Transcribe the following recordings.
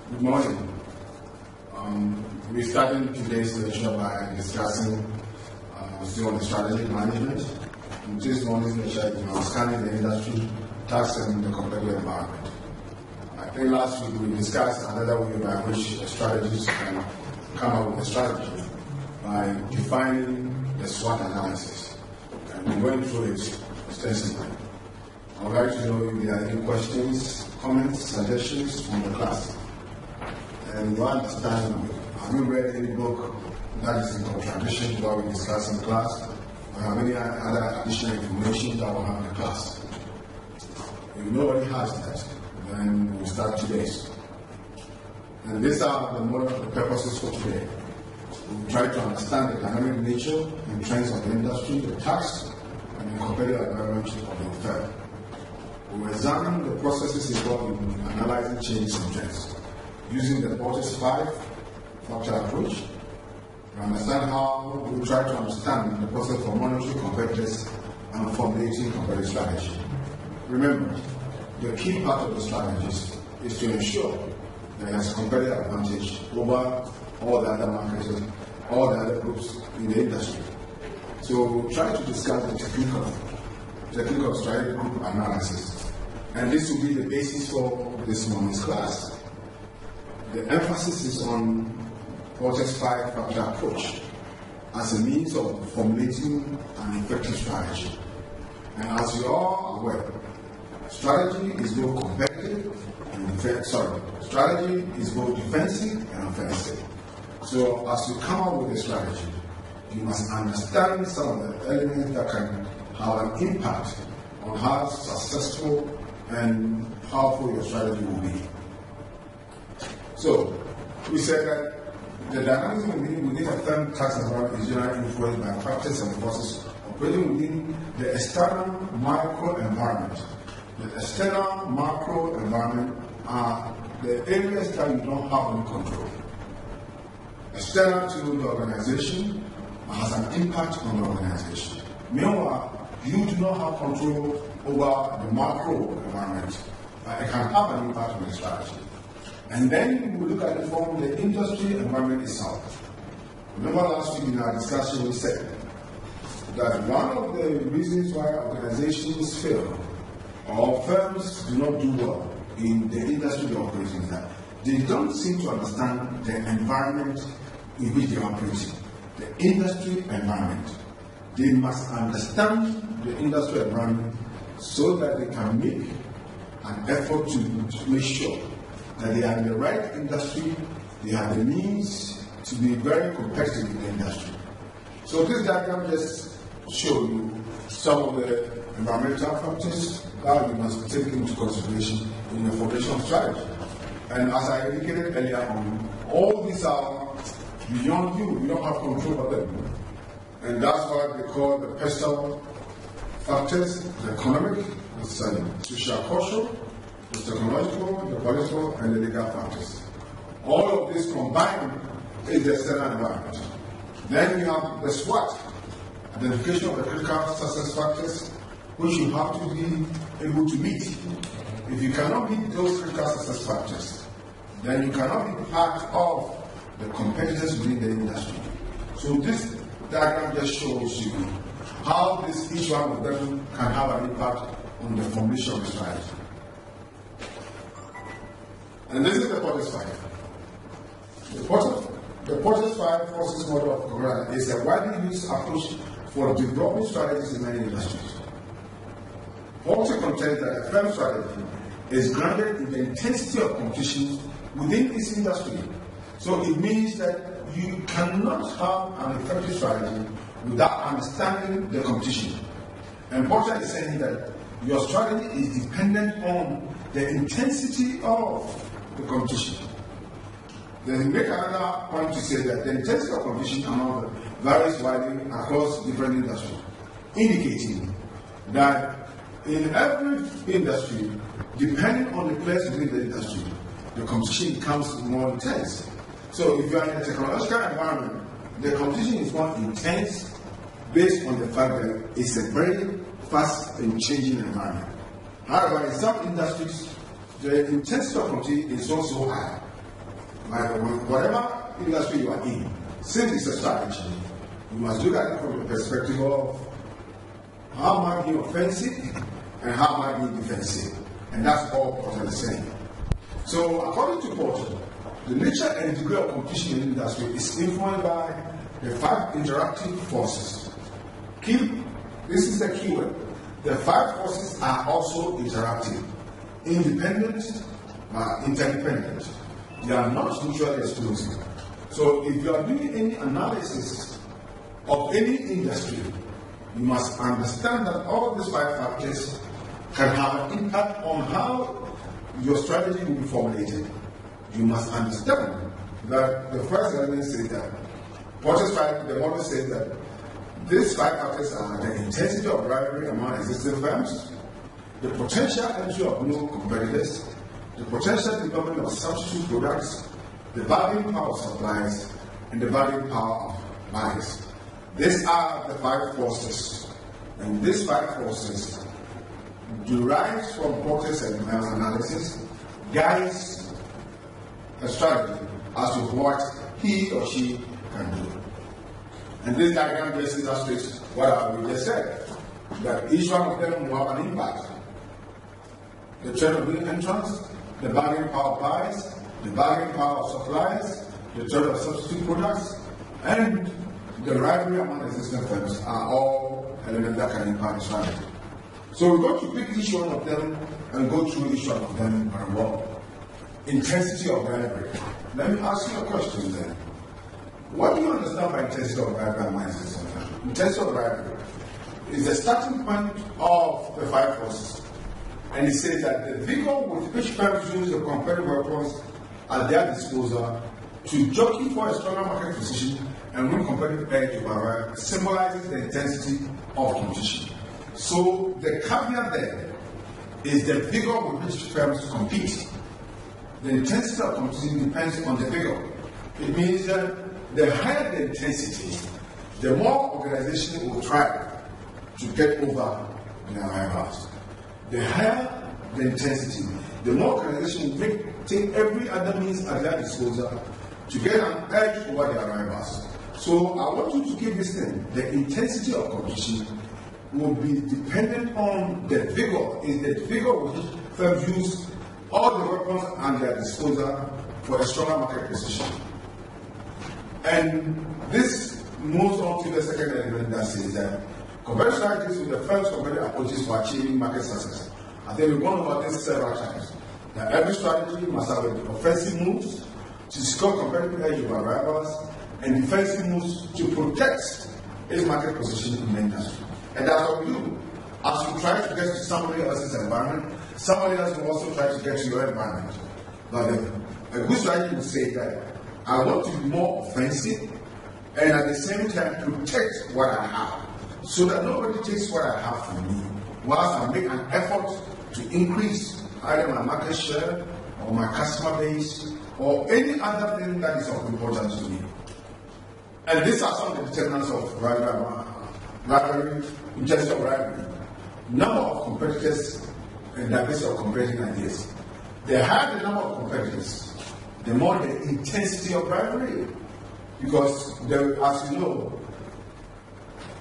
Good morning. We're starting today's lecture by discussing still on the strategic management. This morning's lecture is on scanning the industry, tax and the competitive environment. I think last week we discussed another way by which strategists can come up with a strategy by defining the SWOT analysis. And we went through it extensively. I would like to know if there are any questions, comments, suggestions from the class. And you understand, have you read any book that is in contradiction to what we discussed in class? Or have any other additional information that we have in the class? If nobody has that, then we'll start today's. And these are the purposes for today. We'll try to understand the dynamic nature and trends of the industry, the tax, and the competitive environment of the firm. We'll examine the processes involved in analyzing changes and trends, using the Porter's 5-factor approach. We understand how we try to understand the process for monitoring competitors and formulating competitive strategy. Remember, the key part of the strategies is to ensure that there's a competitive advantage over all the other marketers, all the other groups in the industry. So we'll try to discuss the technical strategy group analysis. And this will be the basis for this morning's class. The emphasis is on Porter's 5-factor approach as a means of formulating an effective strategy. And as you are all aware, strategy is both competitive and strategy is both defensive and offensive. So as you come up with a strategy, you must understand some of the elements that can have an impact on how successful and powerful your strategy will be. So, we said that the dynamism within a firm tax environment is generally influenced by factors and forces operating within the external macro environment. The external macro environment are the areas that you don't have any control. External to the organization has an impact on the organization. Meanwhile, you do not have control over the macro environment, but it can have an impact on the strategy. And then we look at it from the industry environment itself. Remember last week in our discussion we said that one of the reasons why organizations fail or firms do not do well in the industry they operate in is that they don't seem to understand the environment in which they operate in, the industry environment. They must understand the industry environment so that they can make an effort to make sure that they are in the right industry, they have the means to be very competitive in the industry. So this diagram just shows you some of the environmental factors that you must take into consideration in your formation strategy. And as I indicated earlier on, all these are beyond you. You don't have control over them. And that's why they call the personal factors, the economic, the social, cultural, the technological, the political, and the legal factors. All of this combined is the external environment. Then you have the SWOT, identification of the critical success factors, which you have to be able to meet. If you cannot meet those critical success factors, then you cannot be part of the competitors within the industry. So this diagram just shows you how each one of them can have an impact on the formation of the strategy. And this is the Porter's 5. The Porter's 5 forces model of Korea is a widely used approach for developing strategies in many industries. Porter contends that a firm strategy is grounded in the intensity of competition within its industry. So it means that you cannot have an effective strategy without understanding the competition. And Porter is saying that your strategy is dependent on the intensity of the competition. Then make another point to say that the intensity of competition varies widely across different industries, indicating that in every industry, depending on the place within the industry, the competition becomes more intense. So if you are in a technological environment, the competition is more intense based on the fact that it's a very fast and changing environment. However, in some industries, the intensity of competition is not so high. Whatever industry you are in, since it's a strategy, you must look at it from the perspective of how am I being offensive and how am I being defensive. And that's all Porter is saying. So according to Porter, the nature and degree of competition in the industry is influenced by the 5 interactive forces. This is the keyword. The 5 forces are also interactive. Independent, interdependent. They are not mutually exclusive. So if you are doing any analysis of any industry, you must understand that all of these 5 factors can have an impact on how your strategy will be formulated. You must understand that the first element says that Porter's 5, the model says that these 5 factors are the intensity of rivalry among existing firms, the potential entry of new competitors, the potential development of substitute products, the bargaining power of suppliers, and the bargaining power of buyers. These are the 5 forces, and these 5 forces derives from Porter's analysis, guides a strategy as to what he or she can do. And this diagram just illustrates what we just said, that each one of them will have an impact. The trend of new entrants, the bargaining power of buyers, the bargaining power of suppliers, the trend of substitute products, and the rivalry among existing firms are all elements that can impact strategy. So we're going to pick each one of them and go through each one of them very well. Intensity of rivalry. Let me ask you a question then. What do you understand by intensity of rivalry among existing firms? Intensity of rivalry is the starting point of the 5 forces. And it says that the vigor with which firms use the competitive weapons at their disposal to jockey for a stronger market position and win competitive edge over symbolizes the intensity of competition. So the caveat there is the vigor with which firms compete. The intensity of competition depends on the vigor. It means that the higher the intensity, the more organizations will try to get over their rivals. The higher the intensity, the more organizations will take every other means at their disposal to get an edge over their rivals. So I want you to keep this thing. The intensity of competition will be dependent on the vigor. Is the vigor which firms use all the weapons at their disposal for a stronger market position. And this moves on to the second element that says that competitive strategies with the firm's competitive approaches for achieving market success. I think we've gone over this several times. That every strategy must have offensive moves to secure competitive edge over rivals and defensive moves to protect its market position in the industry. And that's what we do. As you try to get to somebody else's environment, somebody else will also try to get to your environment. But a good strategy will say that I want to be more offensive and at the same time protect what I have so that nobody takes what I have from me whilst I make an effort to increase either my market share or my customer base or any other thing that is of importance to me. And these are some of the determinants of rivalry, intensity of rivalry. Number of competitors and diversity of competing ideas. The higher the number of competitors, the more the intensity of rivalry. Because as you know,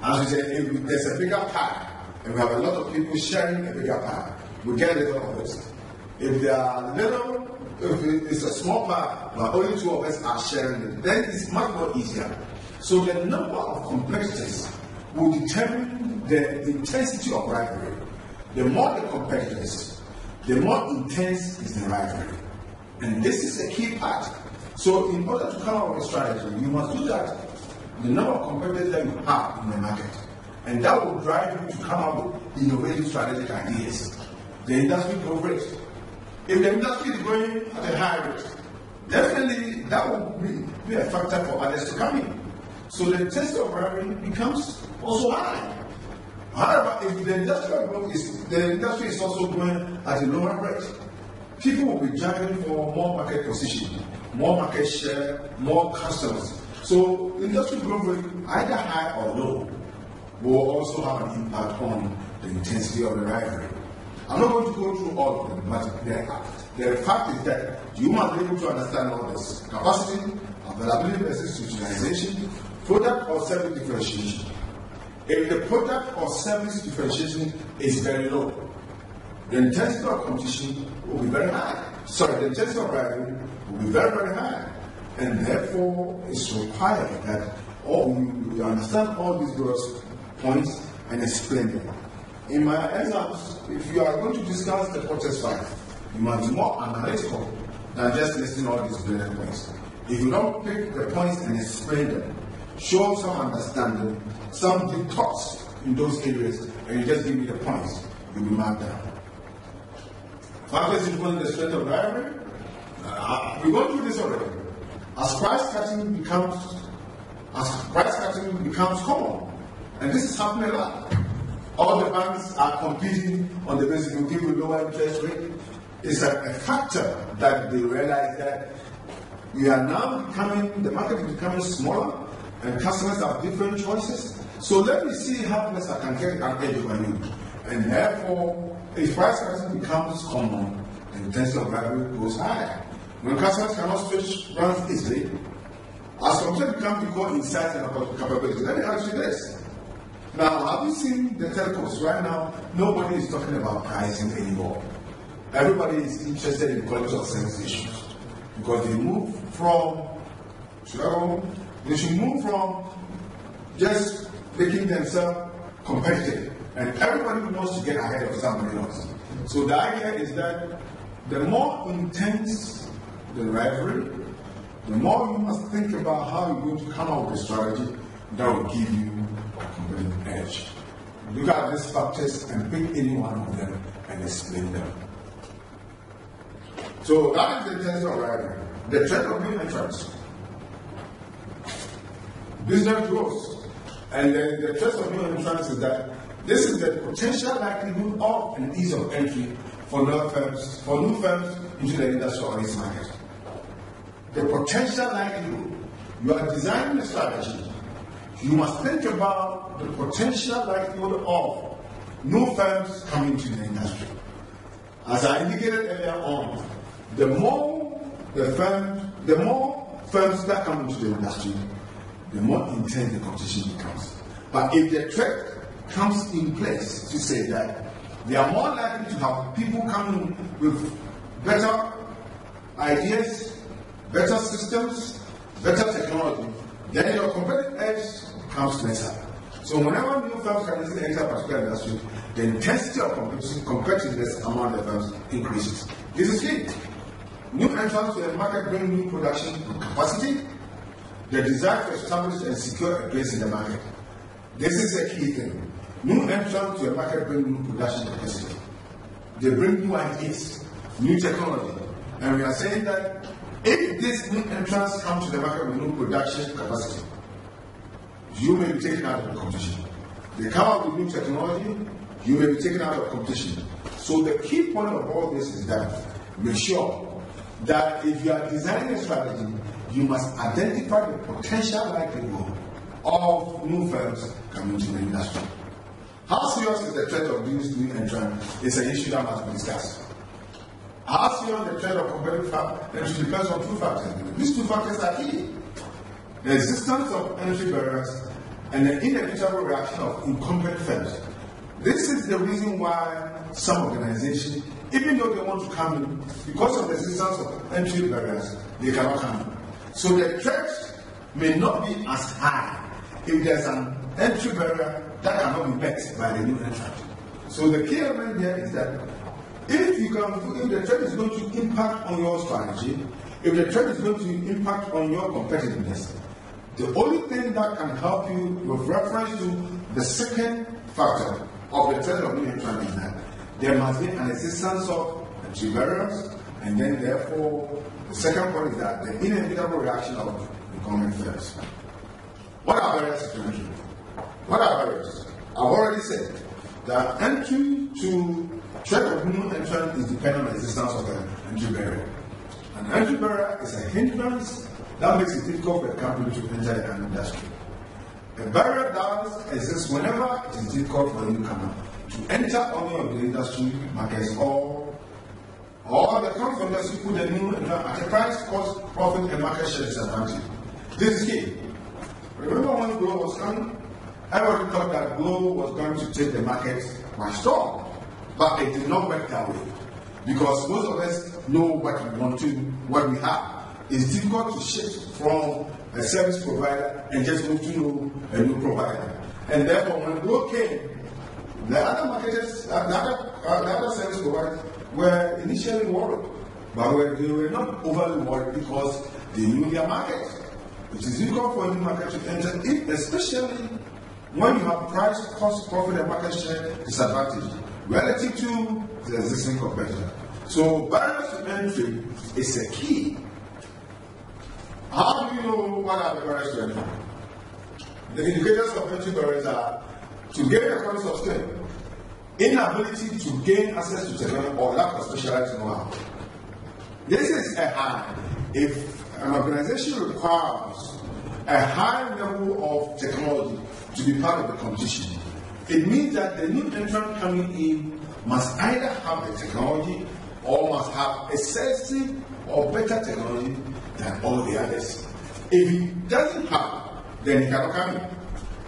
as we said, if there's a bigger pie, and we have a lot of people sharing a bigger pie, we get a little of it. If there are little, if it's a small pie, but only 2 of us are sharing it, then it's much more easier. So the number of competitors will determine the intensity of rivalry. The more the competitors, the more intense is the rivalry. And this is a key part. So in order to come up with a strategy, you must do that. The number of competitors that you have in the market. And that will drive you to come up with innovative strategic ideas. The industry growth rate. If the industry is growing at a high rate, definitely that will be a factor for others to come in. So the intensity of rivalry becomes also high. However, if the industry is also growing at a lower rate, people will be driving for more market position, more market share, more customers. So industry growth rate, either high or low, will also have an impact on the intensity of the rivalry. I'm not going to go through all of them, but there are The fact is that you must be able to understand all this: capacity, availability versus utilization, product or service differentiation. If the product or service differentiation is very low, the intensity of competition will be very high. Sorry, the intensity of rivalry will be very, very high. And therefore, it's required that you understand all these various points and explain them. In my exams, if you are going to discuss the protest fight, you must be more analytical than just listing all these brilliant points. If you don't pick the points and explain them, show some understanding, some deep thoughts in those areas, and you just give me the points, you'll be marked down. Factors influencing the strength of rivalry. We're going through this already. As price cutting becomes common, and this is happening a lot. All the banks are competing on the basis of people with lower interest rate. It's a factor that they realize that we are now the market is becoming smaller, and customers have different choices. So let me see how best I can get an edge over you. And therefore, if price cutting becomes common, the intensity of rivalry goes high. When customers cannot switch brands easily, as competition becomes equal in size and capability. Let me ask you this. Now, have you seen the telcos? Right now, nobody is talking about pricing anymore. Everybody is interested in quality of service issues. Because they move from, they should move from just making themselves competitive. And everybody wants to get ahead of somebody else. So the idea is that the more intense the rivalry, the more you must think about how you're going to come up with a strategy that will give you a competitive edge. Look at these factors and pick any one of them and explain them. So that is the intensity of rivalry. The threat of new entrants. Business growth. And the threat of new entrants is that this is the potential likelihood of an ease of entry for new firms into the industrial or its market. The potential likelihood. You are designing a strategy. You must think about the potential likelihood of new firms coming to the industry. As I indicated earlier on, the more firms that come into the industry, the more intense the competition becomes. But if the threat comes in place to say that they are more likely to have people coming with better ideas, better systems, better technology, then your competitive edge comes lesser. So whenever new firms can enter a particular industry, the intensity of competitiveness among the firms increases. This is key. New entrants to the market bring new production capacity, the desire to establish and secure a place in the market. This is a key thing. New entrants to the market bring new production capacity. They bring new ideas, new technology. And we are saying that if these new entrants come to the market with new production capacity, you may be taken out of the competition. They come out with new technology, you may be taken out of competition. So the key point of all this is that make sure that if you are designing a strategy, you must identify the potential likelihood of new firms coming to the industry. How serious is the threat of these new entrants is an issue that must be discussed. How serious the threat of competitive entry depends on two factors. These two factors are key. The existence of entry barriers and the inevitable reaction of incumbent firms. This is the reason why some organizations, even though they want to come in, because of the existence of entry barriers, they cannot come in. So the threat may not be as high if there's an entry barrier that cannot be met by the new entrant. So the key element here is that if the threat is going to impact on your strategy, if the threat is going to impact on your competitiveness, the only thing that can help you with reference to the second factor of the threat of new entrant is that there must be an existence of entry barriers, and then therefore the second point is that the inevitable reaction of incumbent firms. What are barriers to entry? What are barriers? I've already said that entry to threat of new entrant is dependent on the existence of an entry barrier. An entry barrier is a hindrance that makes it difficult for a company to enter an industry. A barrier does exist whenever it is difficult for a newcomer to enter any of the industry markets or or the comes from us, you put the new at a price, cost, profit, and market share disadvantage. This is key. Remember when Glow was coming? Everybody thought that Glow was going to take the market by storm, but it did not work that way. Because most of us know what we want to, what we have. It's difficult to shift from a service provider and just move to a new provider. And therefore, when Glow came, the other marketers, the other service providers were initially worried, but they were not overly worried because they knew their market. It is difficult for a new market to enter, especially when you have price, cost, profit, and market share disadvantage relative to the existing competitor. So barriers to entry is a key. How do you know what are the barriers to entry? The indicators of entry barriers are to gain economies of scale, inability to gain access to technology, or lack of specialized know-how. This is a high. If an organization requires a high level of technology to be part of the competition, it means that the new entrant coming in must either have the technology or must have excessive or better technology than all the others. If he doesn't have, then he cannot come in.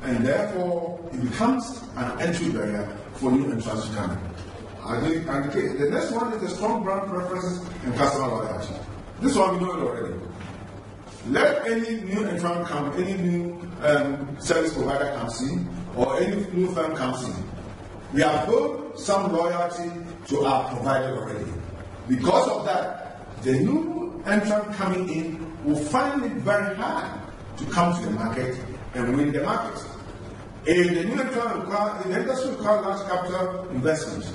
And therefore, it becomes an entry barrier for new entrants to come in. The next one is the strong brand preferences and customer loyalty. This one we know it already. Let any new entrant come, any new service provider comes in, or any new firm comes in. We have built some loyalty to our provider already. Because of that, the new entrant coming in will find it very hard to come to the market and win the market. If the new entrant requires, the industry requires large capital investment,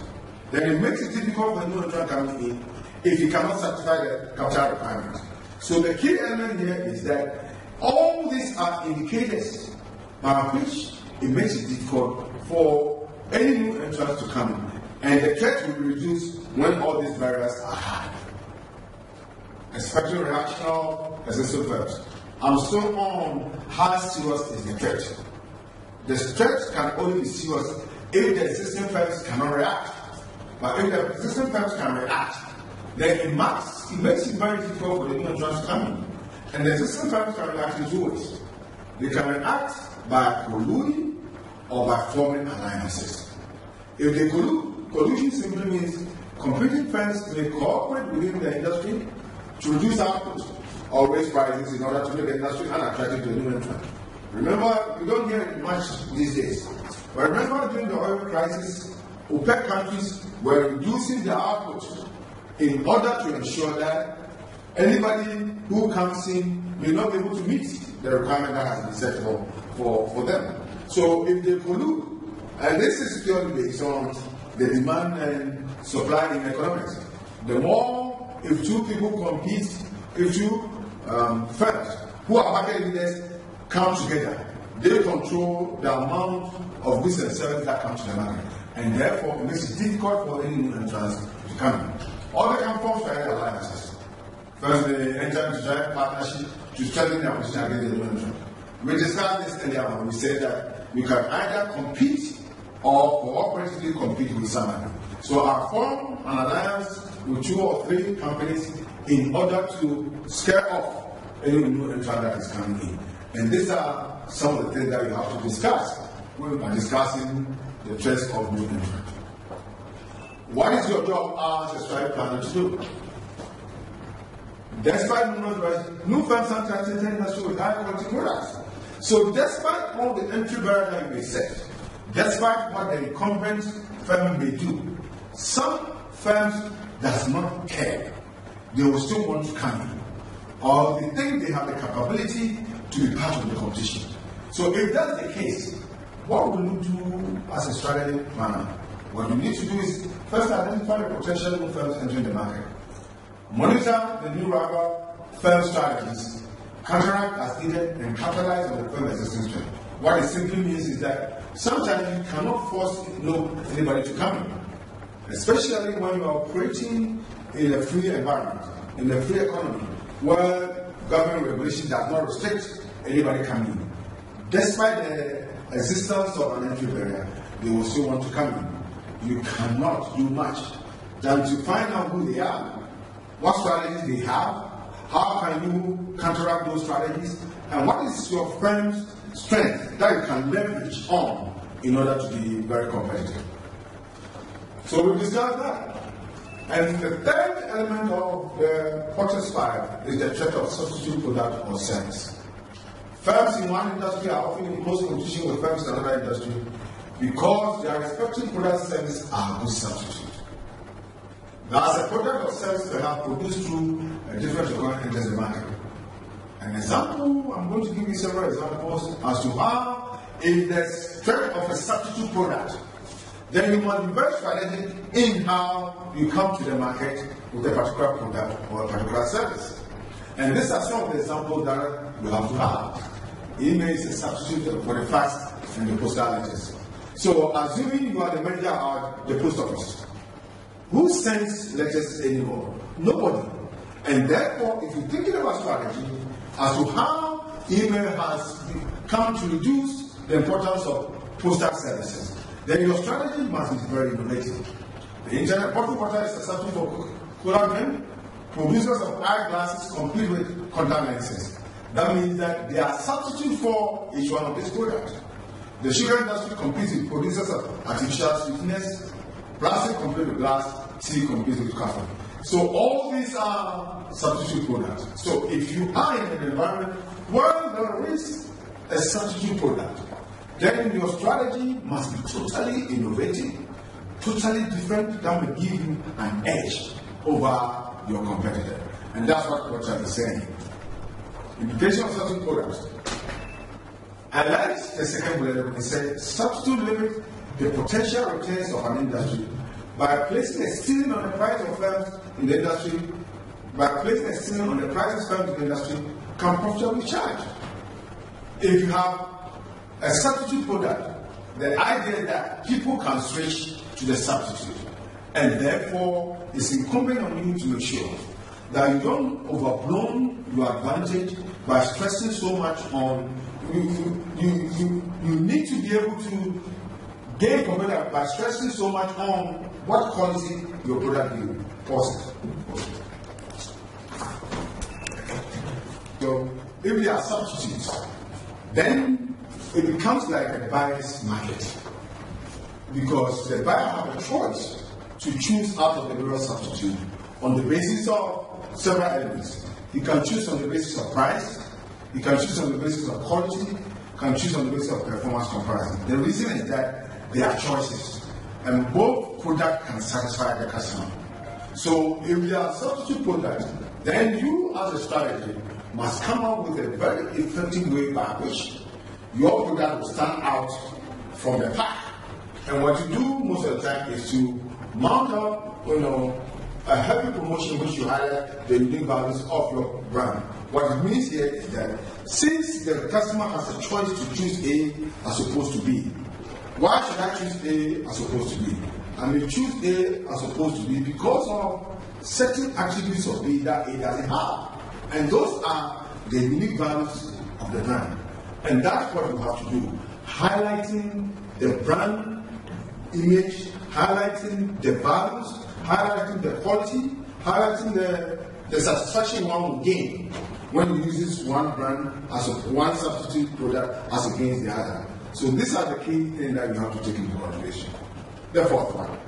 then it makes it difficult for the new entrant coming in if he cannot satisfy the capital requirement. So the key element here is that all these are indicators by which it makes it difficult for any new entrant to come in. And the threat will be reduced when all these barriers are high. Especially reactional existing firms. I'm still on how serious is the threat. The threat can only be serious if the existing firms cannot react. But if the existing firms can react, then it makes it very difficult for the new entrants to come in. And the existing firms can react in two ways. They can react by colluding or by forming alliances. If they collude, collusion simply means competing firms may cooperate within the industry to reduce output or raise prices in order to make the industry unattractive to a new entrant. Remember, we don't hear it much these days. But remember during the oil crisis, OPEC countries were reducing their output in order to ensure that anybody who comes in may not be able to meet the requirement that has been set for them. So if they collude, and this is purely based on the demand and supply in economics, the more, if two people compete, if two firms who are market leaders come together, they control the amount of goods and services that come to the market. And therefore, it makes it difficult for any new entrants to come in. All they can form are alliances. First, they enter into joint partnership to strengthen their position against the new entrant. We discussed this earlier when we said that we can either compete or cooperatively compete with somebody. So I form an alliance with 2 or 3 companies in order to scare off any new entrant that is coming in. And these are some of the things that we have to discuss when we are discussing the threats of new entrant. What is your job as a strategic planner to do? Despite new firms sometimes enter the industry with high quality products. So despite all the entry barriers that you may set, despite what the incumbent firm may do, some firms does not care. They will still want to come in. Or they think they have the capability to be part of the competition. So if that's the case, what will you do as a strategic planner? What you need to do is first identify the potential new firms entering the market. Monitor the new rival firm strategies, counteract as needed, and capitalize on the firm's existing strength. What it simply means is that sometimes you cannot force anybody to come in, especially when you are operating in a free environment, in a free economy, where government regulation does not restrict anybody coming in. Despite the existence of an entry barrier, they will still want to come in. You cannot do much than to find out who they are, what strategies they have, how can you counteract those strategies, and what is your firm's strength that you can leverage on in order to be very competitive. So we discussed that. And the third element of the Porter's 5 is the threat of substitute product or service. Firms in one industry are often in close competition with firms in another industry because their respective product and services are good substitutes. As a product or service perhaps produced through a different requirement enters the market. An example, I'm going to give you several examples as to how, if there's threat of a substitute product, then you must be very strategic in how you come to the market with a particular product or a particular service. And these are some of the examples that you have to have. Email is a substitute for the fax and the postal letters. So, assuming you are the manager at the post office, who sends letters anymore? Nobody. And therefore, if you're thinking about strategy as to how email has come to reduce the importance of postal services, then your strategy must be very innovative. The internet bottle water is a substitute for collagen. Producers of eyeglasses complete with contact lenses. That means that they are substitute for each one of these products. The sugar industry competes with producers of artificial sweetness. Plastic competes with glass. Tea competes with coffee. So all these are substitute products. So if you are in an environment where there is a substitute product, then your strategy must be totally innovative, totally different, that will give you an edge over your competitor. And that's what Porter is saying. Indication of substitute products. I like the second bullet. It says substitute limit the potential returns of an industry by placing a ceiling on the price of firms in the industry. By placing a ceiling on the prices firms in the industry can profitably charge. If you have a substitute product, the idea is that people can switch to the substitute, and therefore it's incumbent on you to make sure that you don't overblow your advantage by stressing so much on. You need to be able to gain competitive by stressing so much on what quality your product gives. Pause it. So if they are substitutes, then it becomes like a buyer's market, because the buyer has a choice to choose out of the various substitute on the basis of several elements. He can choose on the basis of price, he can choose on the basis of quality, can choose on the basis of performance comparison. The reason is that they are choices, and both products can satisfy the customer. So if they are substitute products, then you as a strategy must come up with a very effective way by which your product will stand out from the pack. And what you do most of the time is to mount up, a heavy promotion which you highlight the unique values of your brand. What it means here is that since the customer has a choice to choose A as opposed to B, why should I choose A as opposed to B? I may choose A as opposed to B because of certain attributes of B that A doesn't have. And those are the unique values of the brand. And that's what you have to do. Highlighting the brand image, highlighting the values, highlighting the quality, highlighting the satisfaction one will gain when you use one brand as one substitute product as against the other. So these are the key things that you have to take into consideration. The fourth one,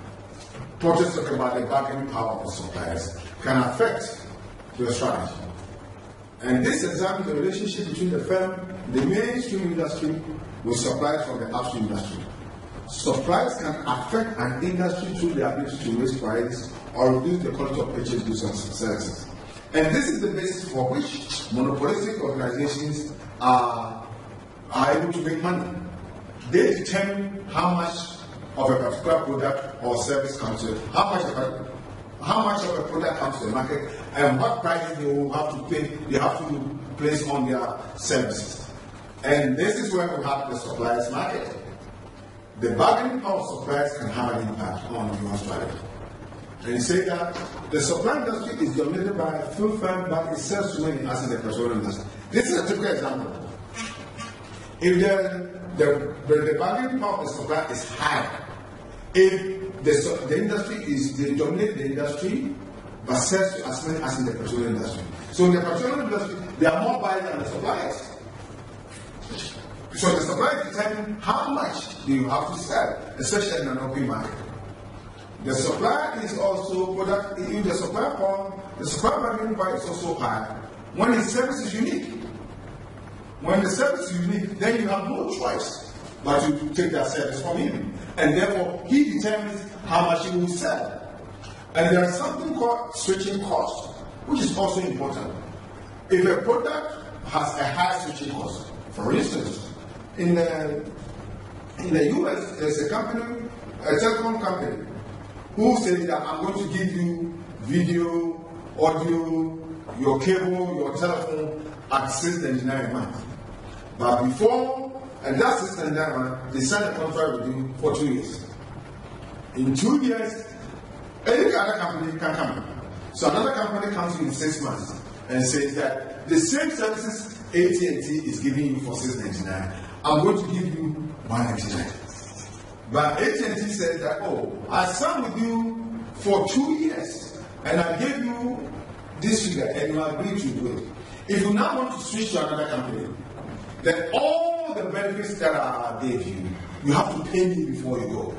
Porter talk about the bargaining power of the suppliers can affect your strategy. And this examines the relationship between the firm, the mainstream industry, with suppliers from the upstream industry. Suppliers can affect an industry through their ability to raise prices or reduce the quality of purchase goods and services. And this is the basis for which monopolistic organizations are able to make money. They determine how much of a particular product or service comes to, how much of a product comes to the market, and what price they will have to pay, they have to place on their services. And this is where we have the suppliers market. The bargaining power of suppliers can have an impact on your strategy. And you say that the supply industry is dominated by a few firms, but it sells to many as in the petroleum industry. This is a typical example. If the bargaining power of the supplier is high, if the industry is, they dominate the industry, but sells to as many as in the petroleum industry. So in the petroleum industry, there are more buyers than the suppliers. So the suppliers determine how much do you have to sell, especially in an open market. The supplier is also product. If the supplier bargaining power is also high when his service is unique. When the service is unique, then you have no choice but to take that service from him, and therefore he determines how much he will sell. And there is something called switching cost, which is also important. If a product has a high switching cost, for instance, in the US, there's a company, a telecom company, who says that I'm going to give you video, audio, your cable, your telephone at $6.99 a month. But before, and that's $6.99 a month, they signed a contract with you for 2 years. In 2 years, any other company can come in. So another company comes in 6 months and says that the same services AT&T is giving you for $6.99, I'm going to give you $1.99. But AT&T said that, oh, I signed with you for 2 years, and I gave you this figure, and you agreed to do it. If you now want to switch to another company, then all the benefits that I gave you, you have to pay me before you go.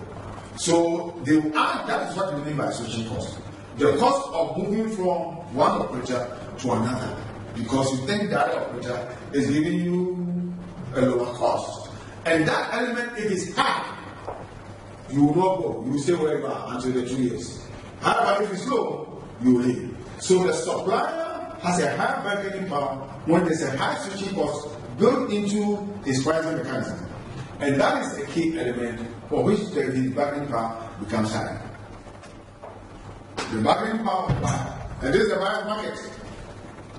So they will add, that is what we mean by switching cost. The cost of moving from one operator to another, because you think that operator is giving you a lower cost. And that element, if it's high, you will not go. You will stay where you are until the 2 years. However, if it's low, you will leave. So the supplier has a high bargaining power when there's a high switching cost built into his pricing mechanism. And that is a key element for which his bargaining power becomes high. The bargaining power of buyer. And this is the buyer's market.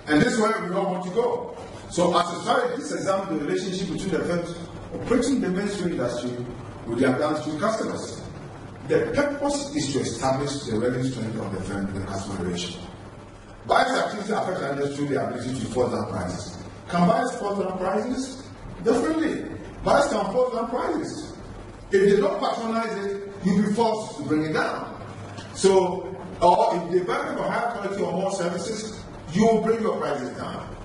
And this is where we don't want to go. So as a strategy, this examines the relationship between the firms operating the mainstream industry with their downstream customers. The purpose is to establish the revenue strength of the firm with the customer relation. Buyers' activity affects the industry through the ability to force down prices. Can buyers force down prices? Definitely. Buyers can force down prices. If they don't patronize it, you'll be forced to bring it down. So, or if they buy for higher quality or more services, you will bring your prices down.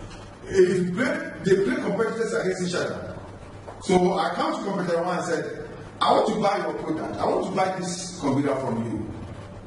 If they play competitors against each other. So I come to competitor one and said, I want to buy your product. I want to buy this computer from you.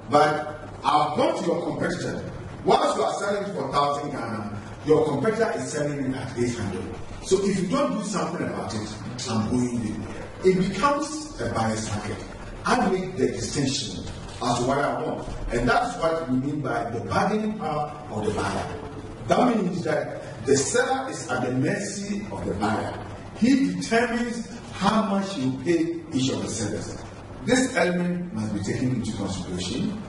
But I've gone to your competitor. Once you are selling for 1,000 Ghana, your competitor is selling it at 800. So if you don't do something about it, I'm going there. It becomes a buyer's market. I make the distinction as to what I want. And that's what we mean by the bargaining power of the buyer. That means that the seller is at the mercy of the buyer. He determines how much he will pay each of the sellers. This element must be taken into consideration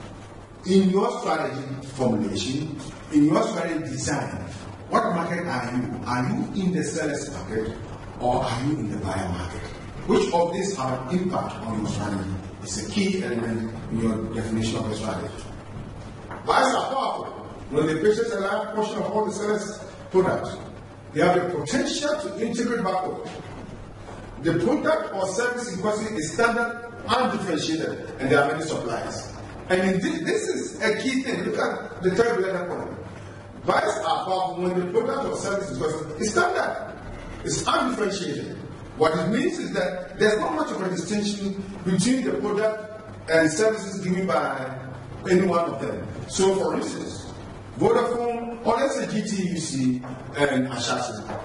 in your strategy formulation, in your strategy design. What market are you? Are you in the seller's market or are you in the buyer market? Which of these have an impact on your strategy? It's a key element in your definition of a strategy. Buyers are powerful. When they purchase a large portion of all the seller's products, they have the potential to integrate backward. The product or service in question is standard, undifferentiated, and there are many suppliers. And indeed, this is a key thing. Look at the third letter point. Buyers are powerful when the product or service in question is standard. It's undifferentiated. What it means is that there's not much of a distinction between the product and services given by any one of them. So, for instance, Vodafone, or let's say GTUC and Ashasi,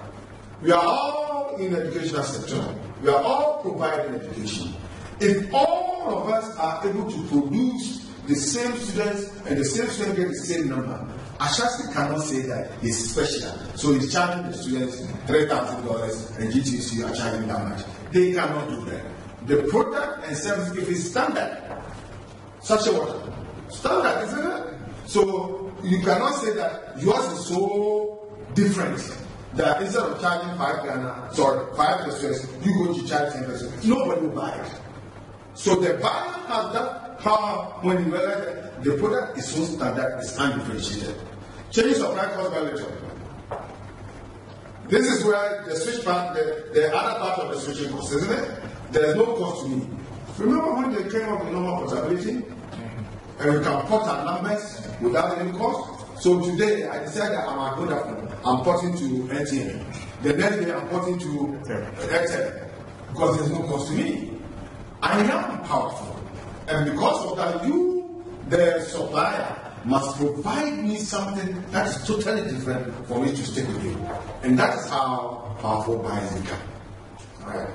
we are all in the educational sector. We are all providing education. If all of us are able to produce the same students and the same students get the same number, Ashasi cannot say that he's special. So he's charging the students $3,000 and GTUC are charging that much. They cannot do that. The product and service, if it's standard, such a what? Standard, isn't it? So you cannot say that yours is so different that instead of charging 5%, you go to charge 10%. Nobody will buy it. So the buyer has that power when you realize that the product is so standard, it's undifferentiated. Change supply cost by little. This is where the switch part, the other part of the switching cost, isn't it? There is no cost to me. Remember when they came up with normal portability? And you can port our numbers without any cost. So today I decided I'm a good I'm porting to NTN. The next day I'm porting to Airtel because there's no cost to me. I am powerful. And because of that, you, the supplier, must provide me something that is totally different for me to stick with you. And that is how powerful buyers become. Alright.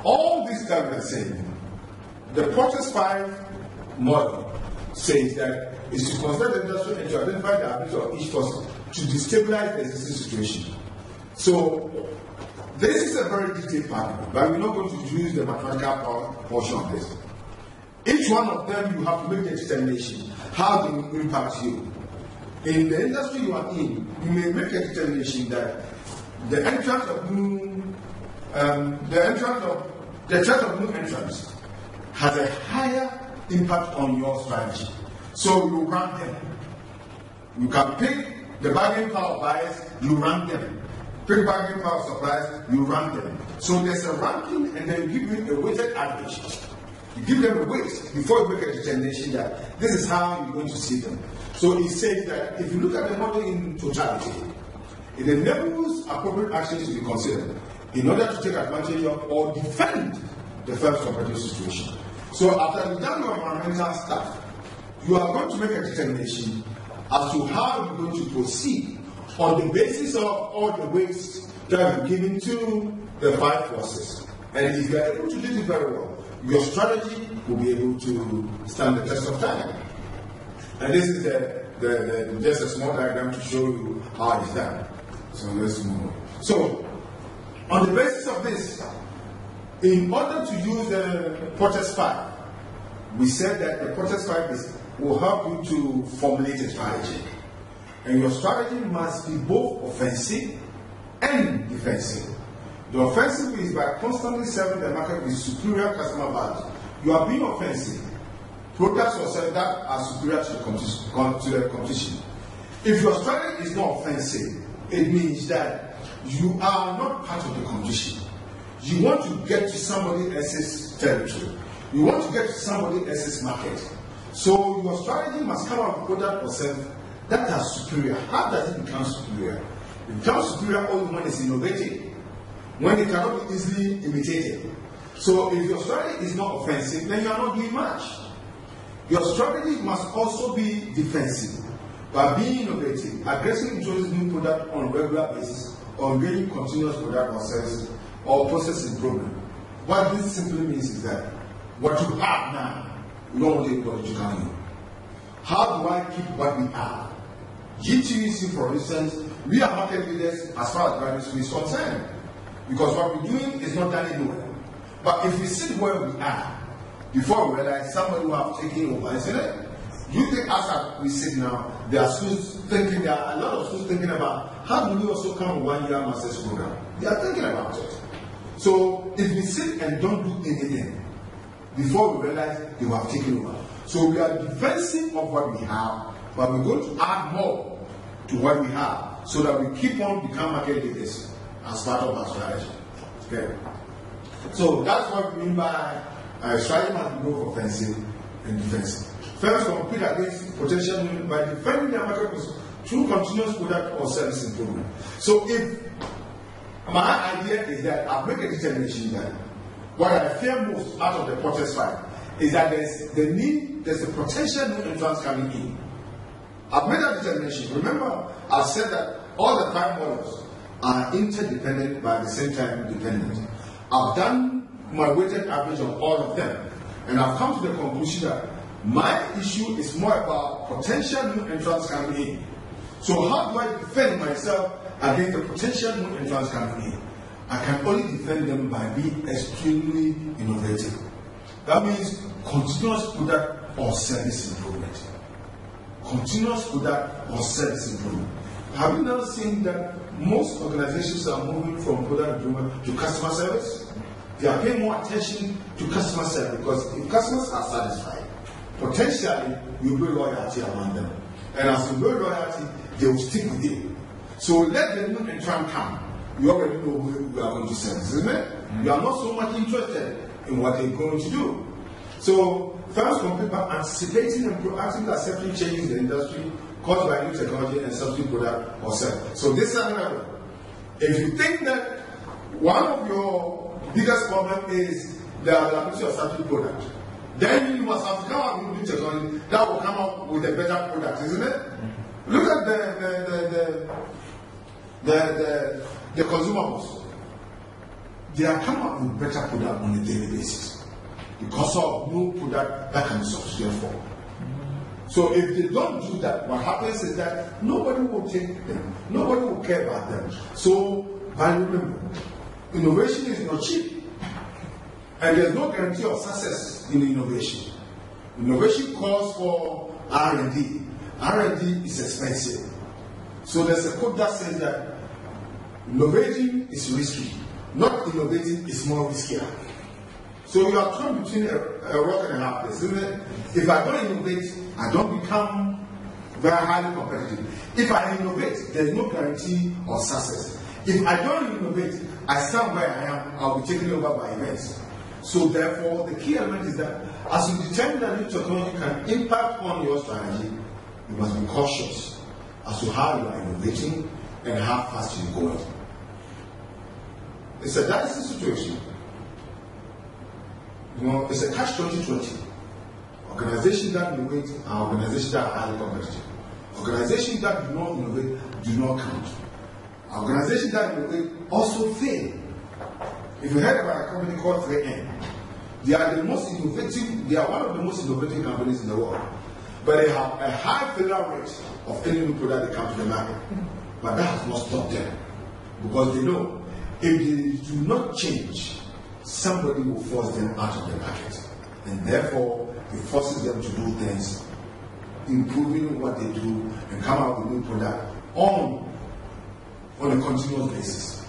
All this that we are saying, the Process 5 model says that is to consider the industry and to identify the ability of each person to destabilize the existing situation. So, this is a very detailed part, but we're not going to use the mathematical portion of this. Each one of them, you have to make a determination how they will impact you. In the industry you are in, you may make a determination that the entrance of new entrants has a higher impact on your strategy. So you rank them. You can pick the bargaining power of buyers, you rank them. Pick bargaining power of suppliers, you rank them. So there's a ranking, and then you give you a weighted average. You give them a weight before you make a determination that this is how you're going to see them. So it says that if you look at the model in totality, it enables appropriate actions to be considered in order to take advantage of or defend the firm's competitive situation. So after you've done your environmental stuff, you are going to make a determination as to how you're going to proceed on the basis of all the weights that you're giving to the 5 forces. And if you are able to do it very well, your strategy will be able to stand the test of time. And this is just a small diagram to show you how it's done. So let's move on. So, on the basis of this, in order to use the Process 5, we said that the Process 5 will help you to formulate a strategy. And your strategy must be both offensive and defensive. The offensive is by constantly serving the market with superior customer value. You are being offensive. Products or services that are superior to the competition. If your strategy is not offensive, it means that you are not part of the competition. You want to get to somebody else's territory. You want to get to somebody else's market. So your strategy must come up with product or service that are superior. How does it become superior? It becomes superior only when it's innovative, when it cannot be easily imitated. So if your strategy is not offensive, then you are not doing much. Your strategy must also be defensive by being innovative, aggressively introducing new product on a regular basis, or bringing continuous product or service or process improvement. What this simply means is that what you have now, you don't want anybody to come in. How do I keep what we have? GTUC, for instance, we are market leaders as far as primary school is concerned, because what we're doing is not done anywhere. But if we sit where we are, before we realize somebody will have taken over, isn't it? You think as we sit now, there are a lot of schools thinking about how do we also come with 1 year master's program? They are thinking about it. So if we sit and don't do anything, before we realize they will have taken over. So we are defensive of what we have, but we're going to add more to what we have so that we keep on becoming market leaders as part of our strategy. Okay. So that's what we mean by strategy must be both offensive and defensive. First, compete against potential winning by defending the market through continuous product or service improvement. So if my idea is that I make a determination that what I fear most out of the Process 5 is that there's a potential new entrance coming in. I've made that determination. Remember, I've said that all the 5 models are interdependent but at the same time dependent. I've done my weighted average on all of them, and I've come to the conclusion that my issue is more about potential new entrants coming in. So how do I defend myself against the potential new entrants coming in? I can only defend them by being extremely innovative. That means continuous product or service improvement. Continuous product or service improvement. Have you now seen that most organizations are moving from product improvement to customer service? They are paying more attention to customer service because if customers are satisfied, potentially you build loyalty among them. And as you build loyalty, they will stick with you. So let the new entrant come. You already know who you are going to service, isn't it? You are not so much interested in what they're going to do. So firms compete by anticipating and proactively accepting changes in the industry caused by new technology and substitute product or service. So this is another one. If you think that one of your biggest problems is the availability of substitute product, then you must have to come up with new technology that will come up with a better product, isn't it? Look at the consumables. They are coming up with better product on a daily basis because of new product that can be substituted for. So if they don't do that, what happens is that nobody will take them, nobody will care about them. So, but remember, innovation is not cheap, and there's no guarantee of success in innovation. Innovation calls for R&D. R&D is expensive. So there's a quote that says that innovating is risky, not innovating is more riskier. So you are torn between a rock and a hard place, isn't it? If I don't innovate, I don't become very highly competitive. If I innovate, there's no guarantee of success. If I don't innovate, I stand where I am, I'll be taken over by events. So therefore, the key element is that as you determine that new technology can impact on your strategy, you must be cautious as to how you are innovating and how fast you're going. It's a dicey situation. You know, it's a catch-2020. Organizations that innovate are organizations that are highly competitive. Organizations that do not innovate do not count. Organizations that innovate also fail. If you heard about a company called 3M, they are the most innovative, they are one of the most innovative companies in the world. But they have a high failure rate of any new product that comes to the market. But that has not stopped them. Because they know if they do not change, somebody will force them out of the market. And therefore, it forces them to do things, improving what they do, and come out with new product on a continuous basis.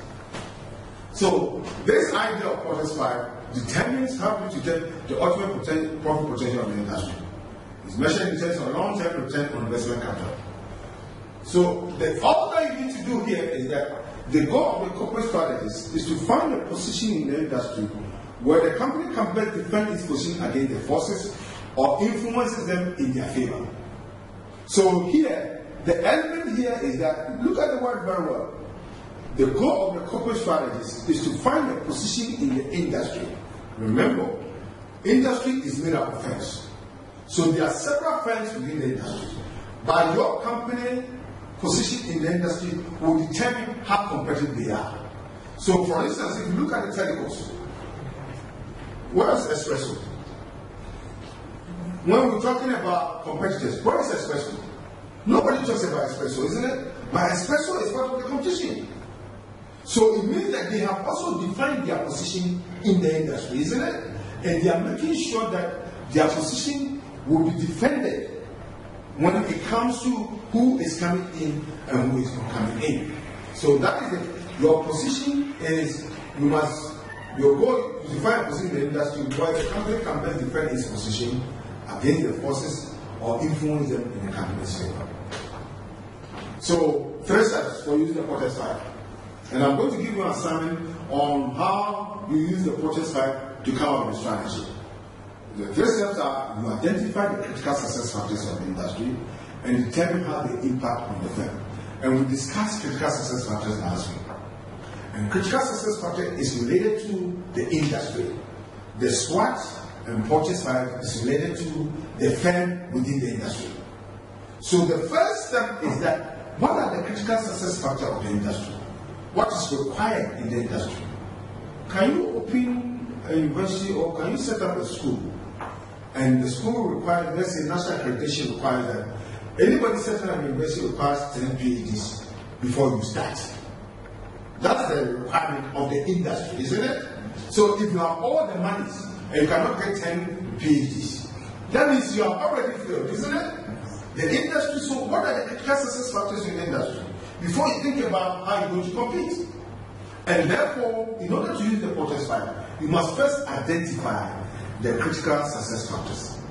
So, this idea of Process 5 determines how to get the ultimate profit potential of the industry. It's measured in terms of long-term return on investment capital. So, all that you need to do here is that the goal of the corporate strategist is to find a position in the industry where the company can best defend its position against the forces or influences them in their favor. So here, the element here is that, look at the word very well. The goal of the corporate strategist is to find a position in the industry. Remember, industry is made up of firms. So there are several firms within the industry. But your company position in the industry will determine how competitive they are. So for instance, if you look at the telecos, what is espresso? When we're talking about competitors, what is espresso? Nobody talks about espresso, isn't it? But espresso is part of the competition. So it means that they have also defined their position in the industry, isn't it? And they are making sure that their position will be defended when it comes to who is coming in and who is not coming in. So that is it. Your position is, your goal is to define a position in the industry where the company can best defend its position against the forces or influence them in the company's favor. So, first steps for using the protest type. And I'm going to give you an assignment on how you use the protest type to come up with a strategy. The three steps are you identify the critical success factors of the industry and determine how they impact on the firm. And we discussed critical success factors last week. And critical success factor is related to the industry. The SWOT and purchase type is related to the firm within the industry. So the first step is that what are the critical success factors of the industry? What is required in the industry? Can you open a university or can you set up a school? And the school requires, let's say national accreditation requires that anybody setting up a university requires 10 PhDs before you start. That's the requirement of the industry, isn't it? So if you have all the money and you cannot get 10 PhDs, that means you have already failed, isn't it? The industry, so what are the critical success factors in the industry? Before you think about how you're going to compete. And therefore, in order to use the protest type, you must first identify the critical success factors.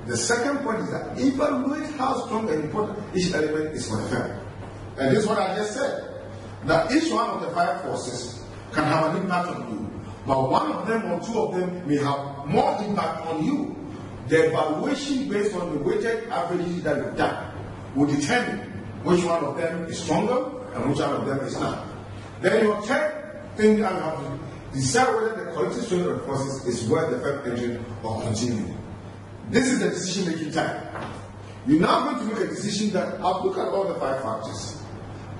The second point is that evaluate how strong and important each element is for the firm. And this is what I just said. That each one of the 5 forces can have an impact on you. but one of them or two of them may have more impact on you. The evaluation based on the weighted averages that you've done will determine which one of them is stronger and which one of them is not. Then your third thing that you have to decide whether the collective strength of the forces is worth the firm entering or continuing. This is the decision-making time. You're now going to make a decision that I've looked at all the 5 factors.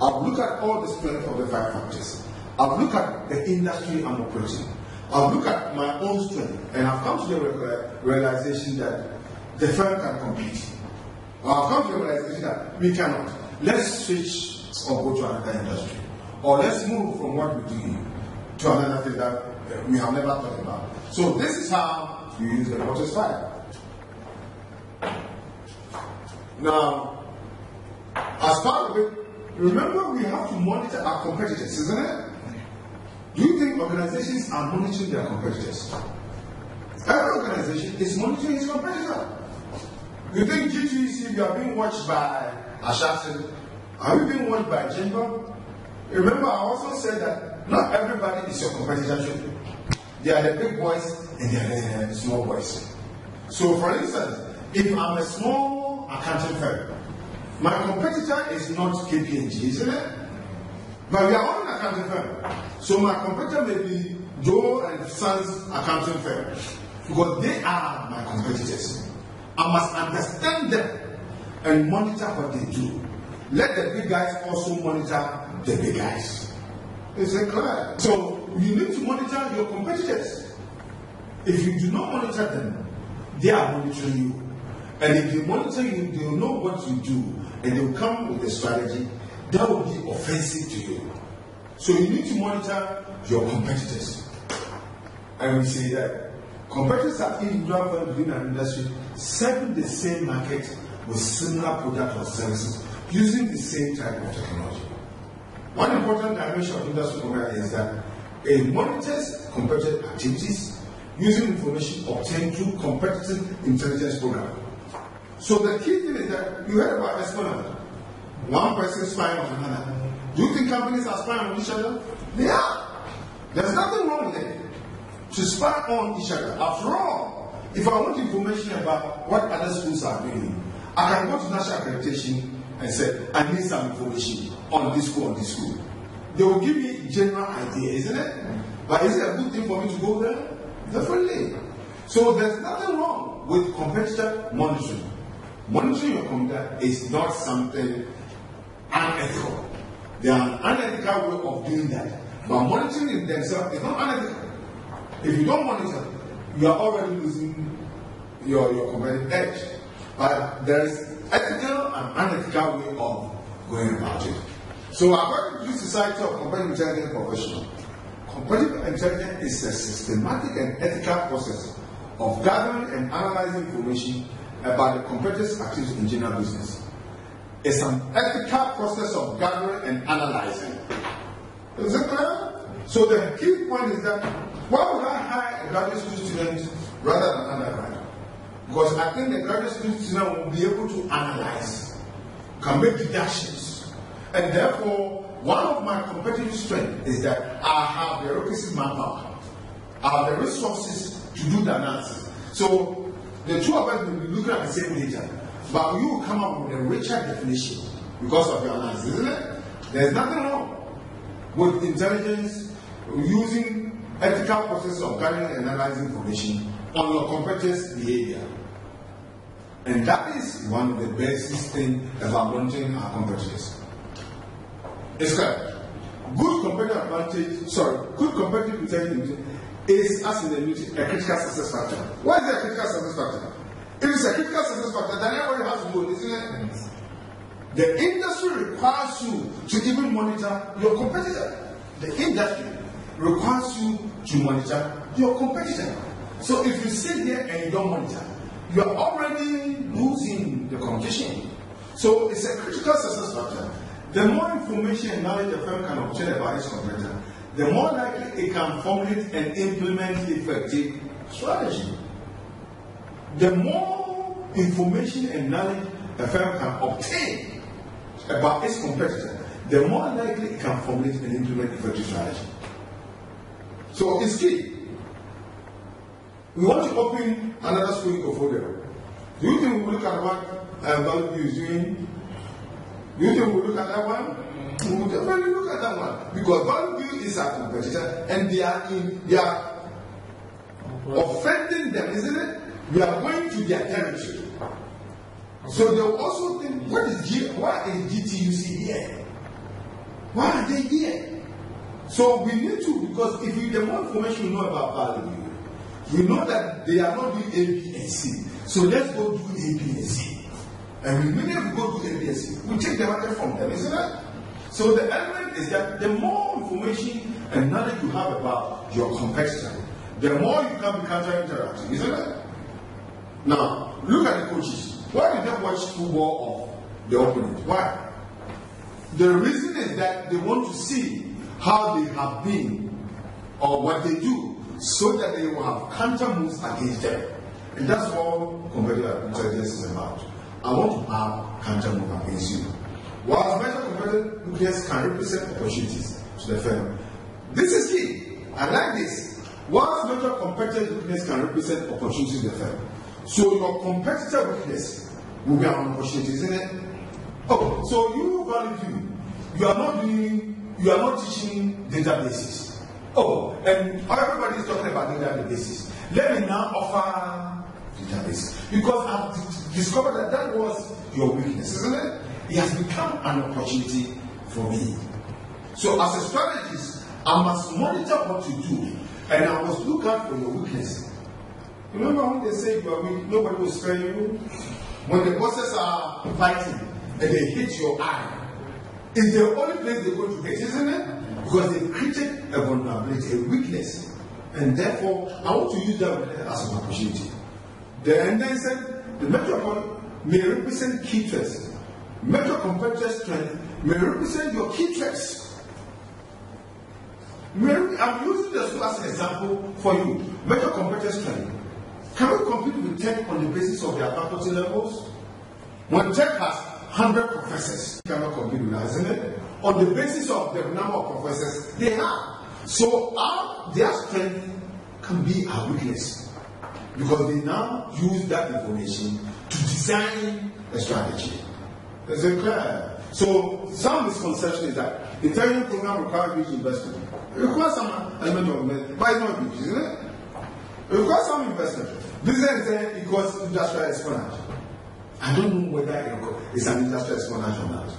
I've looked at all the strength of the 5 factors. I've looked at the industry I'm operating. I've looked at my own strength, and I've come to the realization that the firm can compete. I've come to the realization that we cannot. Let's switch or go to another industry. Or let's move from what we do to another thing that we have never thought about. So this is how you use the Porter's Five. Now, as part of it, remember we have to monitor our competitors, isn't it? Do you think organizations are monitoring their competitors? Every organization is monitoring its competitor. You think GTUC, you are being watched by Ashanti? Are you being watched by Jimbo? Remember, I also said that not everybody is your competitor. There are the big boys and there are the small boys. So, for instance, if I'm a small accounting firm, my competitor is not KPMG, isn't it? But we are all an accounting firm. So my competitor may be Joe and Sons accounting firm because they are my competitors. I must understand them and monitor what they do. Let the big guys also monitor the big guys. Is it clear? So you need to monitor your competitors. If you do not monitor them, they are monitoring you. And if they monitor you, they will know what you do and they will come with a strategy that will be offensive to you. So you need to monitor your competitors. And we say that competitors are individual firms within an industry serving the same market with similar products or services using the same type of technology. One important dimension of industry competition is that it monitors competitive activities using information obtained through competitive intelligence program. So the key thing is that you heard about espionage. One person spying on another. Do you think companies are spying on each other? They are. There's nothing wrong with it to spy on each other. After all, if I want information about what other schools are doing, I can go to national accreditation and say, I need some information on this school, on this school. They will give me a general idea, isn't it? But is it a good thing for me to go there? Definitely. So there's nothing wrong with competitor monitoring. Monitoring your competitor is not something unethical. There are an unethical way of doing that. But monitoring it themselves is not unethical. If you don't monitor, you are already losing your competitive edge. But there is ethical and unethical way of going about it. So according to the Society of Competitive Intelligence Professionals, competitive intelligence is a systematic and ethical process of gathering and analyzing information about the competitors' activities in general business. It's an ethical process of gathering and analyzing. Is it clear? So the key point is that why would I hire a graduate school student rather than undergrad? Because I think the graduate school student will be able to analyze, can make deductions, and therefore one of my competitive strengths is that I have the requisite manpower, I have the resources to do the analysis. So the two of us will be looking at the same data, but you will come up with a richer definition because of your analysis, isn't it? There's nothing wrong with intelligence using ethical process of gathering and analyzing information on your competitors' behavior. And that is one of the basic things about monitoring our competitors. It's clear. Good competitive intelligence is, as in the meeting, a critical success factor. Why is it a critical success factor? If it's a critical success factor, then everybody has to do it, isn't it? The industry requires you to even monitor your competitor. The industry requires you to monitor your competitor. So if you sit there and you don't monitor, you are already losing the competition. So it's a critical success factor. The more information and knowledge a firm can obtain about its competitor, the more likely it can formulate and implement effective strategy. The more information and knowledge a firm can obtain about its competitor, the more likely it can formulate and implement effective strategy. So it's key. We want to open another school in Kofodia. Do you think we will look at what Valley is doing? Do you think we will look at that one? We will definitely look at that one. Because Valley is a competitor and they are offending them, isn't it? We are going to their territory. So they will also think, why is GTUC here? Why are they here? So we need to, because if the more information we know about Valley, we know that they are not doing A, B, and C. So let's go do A, B, and C. And immediately we go do A, B, and C. We take the matter from them, isn't it? So the element is that the more information and knowledge you have about your competitor, the more you can be counter-interactive, isn't it? Now, look at the coaches. Why did they watch football of the opponent? Why? The reason is that they want to see how they have been or what they do so that they will have counter moves against them. And that's what competitive intelligence is about. I want to have counter move against you. While measure competitive nucleus can represent opportunities to the firm. This is key. I like this. While measure competitive nucleus can represent opportunities to the firm. So your competitor weakness will be an opportunity, isn't it? Oh, so you value, you are not teaching databases. Oh, and everybody is talking about databases. Let me now offer databases. Because I've discovered that was your weakness, isn't it? It has become an opportunity for me. So as a strategist, I must monitor what you do, and I must look out for your weakness. Remember when they say you are weak, nobody will spare you? When the bosses are fighting and they hit your eye, it's the only place they're going to hit, isn't it? Because they created a vulnerability, a weakness. And therefore, I want to use that as an opportunity. And then said, the measure may represent key traits. Measure competitor strength may represent your key traits. I'm using this as an example for you. Measure competitor strength. Can we compete with tech on the basis of their faculty levels? When tech has 100 professors, you cannot compete with that, isn't it? On the basis of the number of professors they have. So their strength can be our weakness. Because they now use that information to design a strategy. Is it clear? So some misconception is that intelligence program requires huge investment. It requires some element of investment, but it's not huge, isn't it? It requires some investment. Business equals industrial espionage. I don't know whether it's an industrial espionage or not.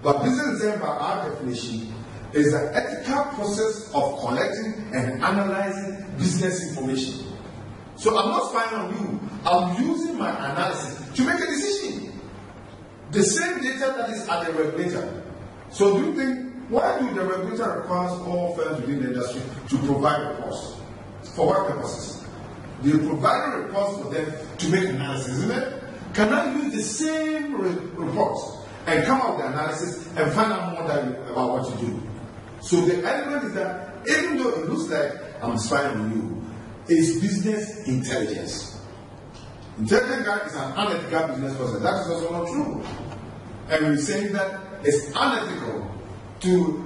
But business design, by our definition, is an ethical process of collecting and analyzing business information. So I'm not spying on you. I'm using my analysis to make a decision. The same data that is at the regulator. So do you think, why do the regulator require all firms within the industry to provide reports? For what purposes? They provide reports for them to make analysis, isn't it? Can I use the same reports and come up with the analysis and find out more about what to do? So the element is that even though it looks like I'm spying on you, it's business intelligence. Intelligent guy is an unethical business person. That is also not true. And we're saying that it's unethical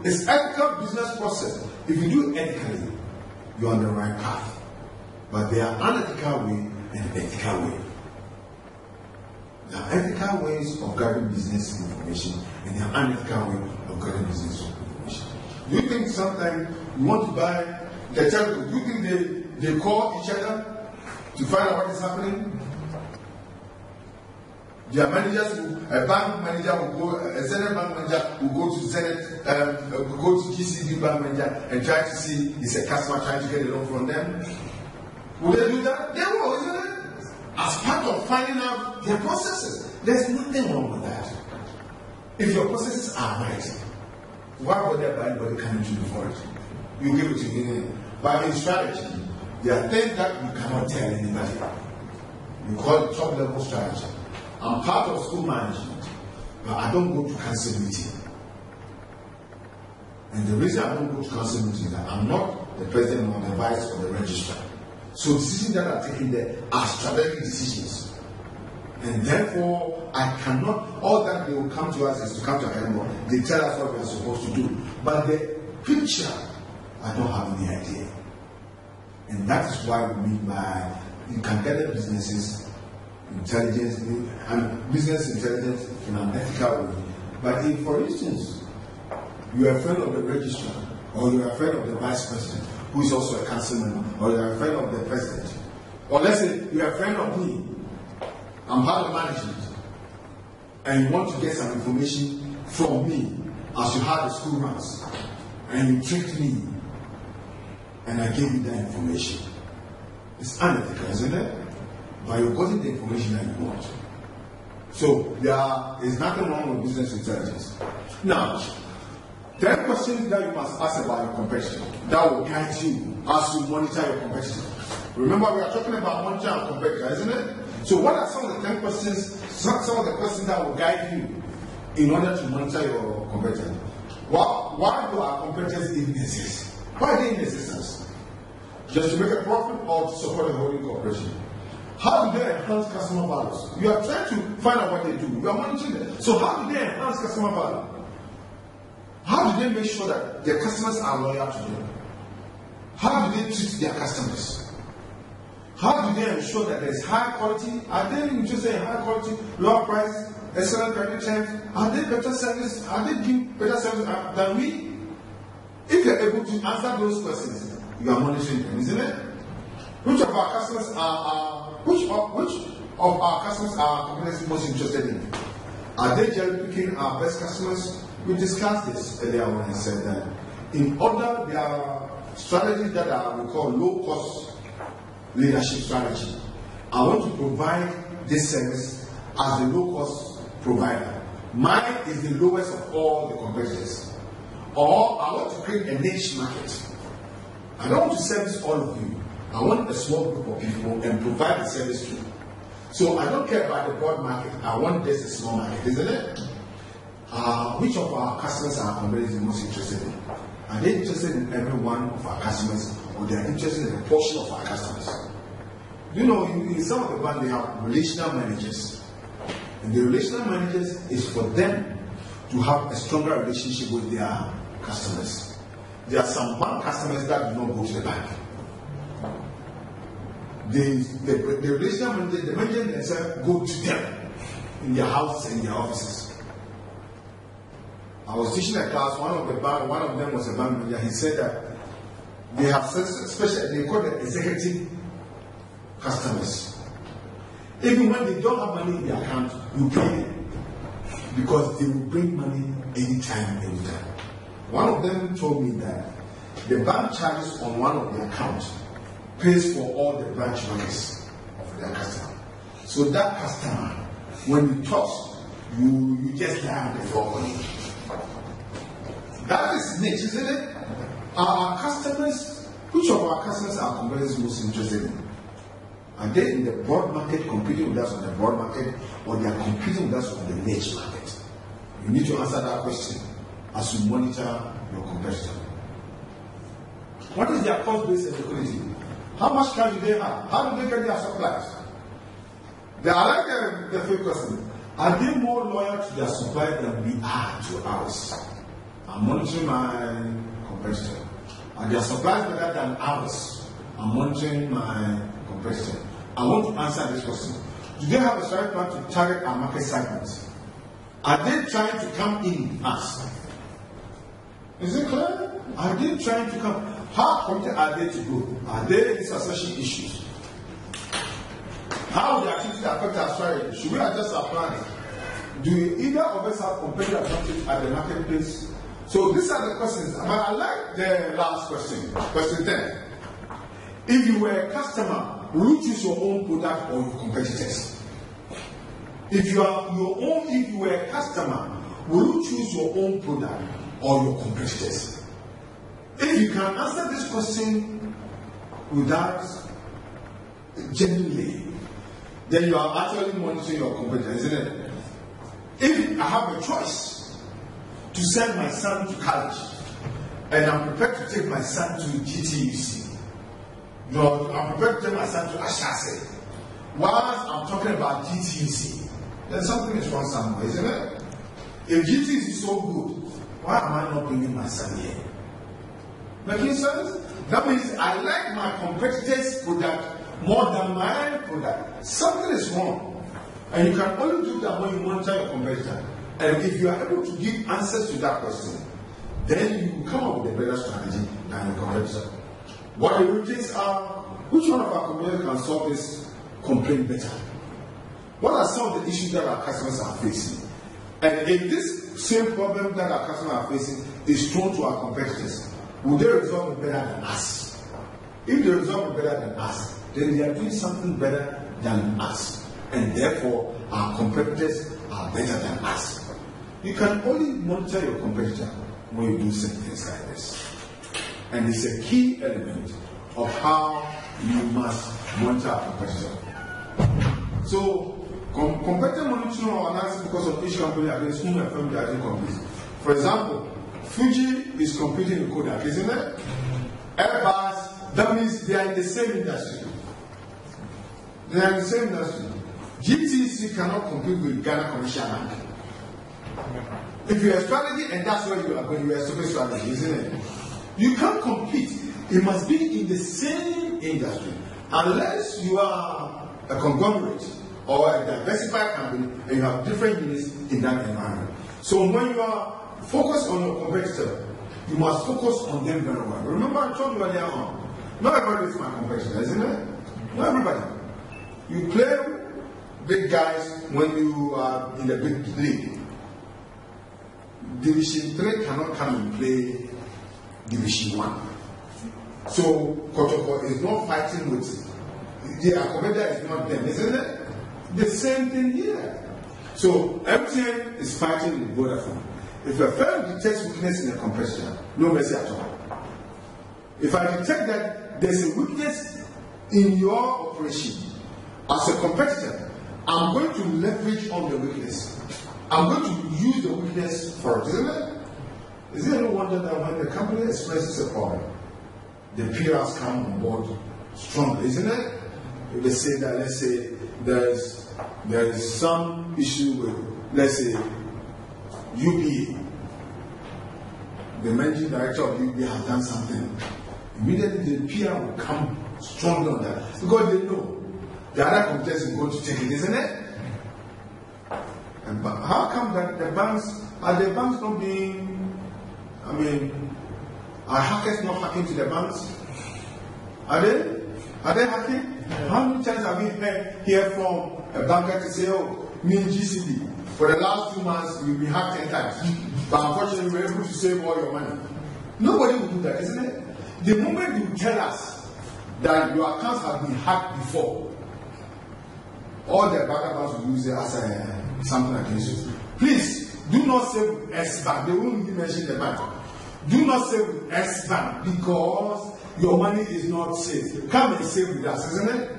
it's ethical business process. If you do ethically, you're on the right path. But there are unethical way and ethical way. There are ethical ways of gathering business information and there are unethical ways of gathering business information. Do you think sometimes you want to buy the telco? Do you think they call each other to find out what is happening? Their managers, a bank manager will go, a Zenith bank manager will go to Zenith, will go to GCB bank manager and try to see is a customer trying to get a loan from them. Will they do that? They will, isn't it? As part of finding out their processes. There's nothing wrong with that. If your processes are right, why would anybody come to you for it? You give it to me. But in strategy, there are things that you cannot tell anybody. We call it top level strategy. I'm part of school management, but I don't go to council meeting. And the reason I don't go to council meeting is that I'm not the president or the vice or the registrar. So decisions that are taken there are strategic decisions. And therefore, I cannot, all that they will come to us is to come to academia. They tell us what we are supposed to do. But the picture, I don't have any idea. And that is why we mean by you can gather businesses intelligence and business intelligence in an ethical way. But if, for instance, you are a friend of the registrar, or you are a friend of the vice president, who is also a council member, or you are a friend of the president, or let's say you are a friend of me, I'm part of management, and you want to get some information from me as you how the school runs, and you tricked me, and I gave you that information. It's unethical, isn't it? But you've gotten the information that you want. So there is nothing wrong with business intelligence. Now, 10 questions that you must ask about your competitor that will guide you as you monitor your competitor. Remember, we are talking about monitoring our competitor, isn't it? So what are some of the 10 questions, some of the questions that will guide you in order to monitor your competitor? Why do our competitors even exist? Why are they in existence? Just to make a profit or to support a holding corporation? How do they enhance customer values? You are trying to find out what they do. You are monitoring them. So how do they enhance customer value? How do they make sure that their customers are loyal to them? How do they treat their customers? How do they ensure that there is high quality? Are they interested in high quality, lower price, excellent credit terms? Are they better service? Are they giving better service than we? If you are able to answer those questions, you are monitoring them, isn't it? Which of our customers are companies most interested in? Are they cherry picking our best customers? We discussed this earlier when I said that in order there are strategies that are we call low cost leadership strategy. I want to provide this service as a low cost provider. Mine is the lowest of all the competitors. Or I want to create a niche market. I don't want to service all of you. I want a small group of people and provide the service to you. So I don't care about the broad market. I want just a small market, isn't it? Which of our customers are companies most interested in? Are they interested in every one of our customers, or they are interested in a portion of our customers? You know, in some of the banks they have relational managers, and the relational managers is for them to have a stronger relationship with their customers. There are some bank customers that do not go to the bank. The relational manager, the manager themselves go to them in their houses and their offices. I was teaching a class. One of them was a bank manager. He said that they have special. They call them executive customers. Even when they don't have money in their account, you pay them because they will bring money anytime. One of them told me that the bank charges on one of their accounts pays for all the branch monies of their customer. So that customer, when you toss, you just lie on the floor for him. That is niche, isn't it? Our customers, which of our customers are companies most interested in? Are they in the broad market competing with us on the broad market, or they are competing with us on the niche market? You need to answer that question as you monitor your competitor. What is their cost base and liquidity? How much cash do they have? How do they get their supplies? I like the fifth question. Are they more loyal to their supply than we are to ours? I'm monitoring my competitor. Are their supplies better than ours? I'm monitoring my competitor. I want to answer this question. Do they have a strategy plan to target our market segments? Are they trying to come in us? Is it clear? Are they trying to come? How committed are they to grow? Are there any succession issues? How will the activity affect our strategy? Should we adjust our planning? Do either of us have competitive advantage at the marketplace? So these are the questions. But I like the last question, question 10. If you were a customer, will you choose your own product or your competitors? If you were a customer, will you choose your own product or your competitors? If you can answer this question without genuinely, then you are actually monitoring your competitors, isn't it? If I have a choice to send my son to college, and I'm prepared to take my son to GTUC, I'm prepared to take my son to Ashase, whilst I'm talking about GTUC, then something is wrong somewhere, isn't it? If GTUC is so good, why am I not bringing my son here? Making sense? That means I like my competitors' product more than my product. Something is wrong. And you can only do that when you monitor your competitor. And if you are able to give answers to that question, then you will come up with a better strategy than your competitor. What the routines are, which one of our competitors can solve this complaint better? What are some of the issues that our customers are facing? And if this same problem that our customers are facing is thrown to our competitors, will they resolve it better than us? If they resolve it better than us, then they are doing something better than us. And therefore, our competitors are better than us. You can only monitor your competitor when you do certain things like this. And it's a key element of how you must monitor a competitor. So, competitor monitoring or analysis because of each company against whom a firm doesn't compete. For example, Fuji is competing in Kodak, isn't it? Airbus, that means they are in the same industry. They are in the same industry. GTUC cannot compete with Ghana Commercial Bank. If you have strategy and that's where you are going, you are a super strategy, isn't it? You can't compete. It must be in the same industry. Unless you are a conglomerate or a diversified company and you have different units in that environment. So when you are focused on your competitor, you must focus on them very well. Remember I told you earlier on, not everybody is my competitor, isn't it? Not everybody. You play big guys when you are in the big league. Division 3 cannot come and play Division 1. So Kotoko is not fighting with their competitor is not them, isn't it? The same thing here. So MTN is fighting with Vodafone. If a firm detects weakness in a competitor, no mercy at all. If I detect that there's a weakness in your operation as a competitor, I'm going to leverage on the weakness. I'm going to use the weakness for it, isn't it? Is there no wonder that when the company expresses a problem, the PRs come on board strongly, isn't it? If they say that, let's say, there is some issue with, let's say, UPA. The managing director of UPA has done something. Immediately the PR will come strongly on that. Because they know the other competitors are going to take it, isn't it? And how come that the banks, are the banks not being, are hackers not hacking to the banks? Are they? Are they hacking? Yeah. How many times have we heard from a banker to say, oh, me and GCB, for the last 2 months, we've been hacked 10 times. But unfortunately, we were able to save all your money. Nobody will do that, isn't it? The moment you tell us that your accounts have been hacked before, all the banks will use it as something against you. Please, do not say with S Bank. They won't even mention the bank. Do not say with S Bank because your money is not safe. Come and save with us, isn't it?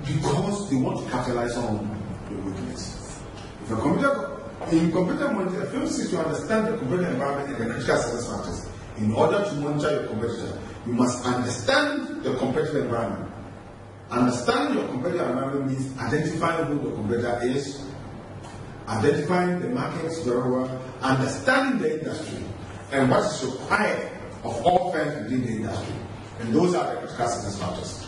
Because they want to capitalize on your weakness. If a computer, in computer monitoring, a firm seeks to understand the competitive environment and the critical success factors. In order to monitor your competitor, you must understand the competitive environment. Understanding your competitive environment means identifying who the competitor is, identifying the markets very well, understanding the industry, and what is required of all firms within the industry. And those are the critical success factors.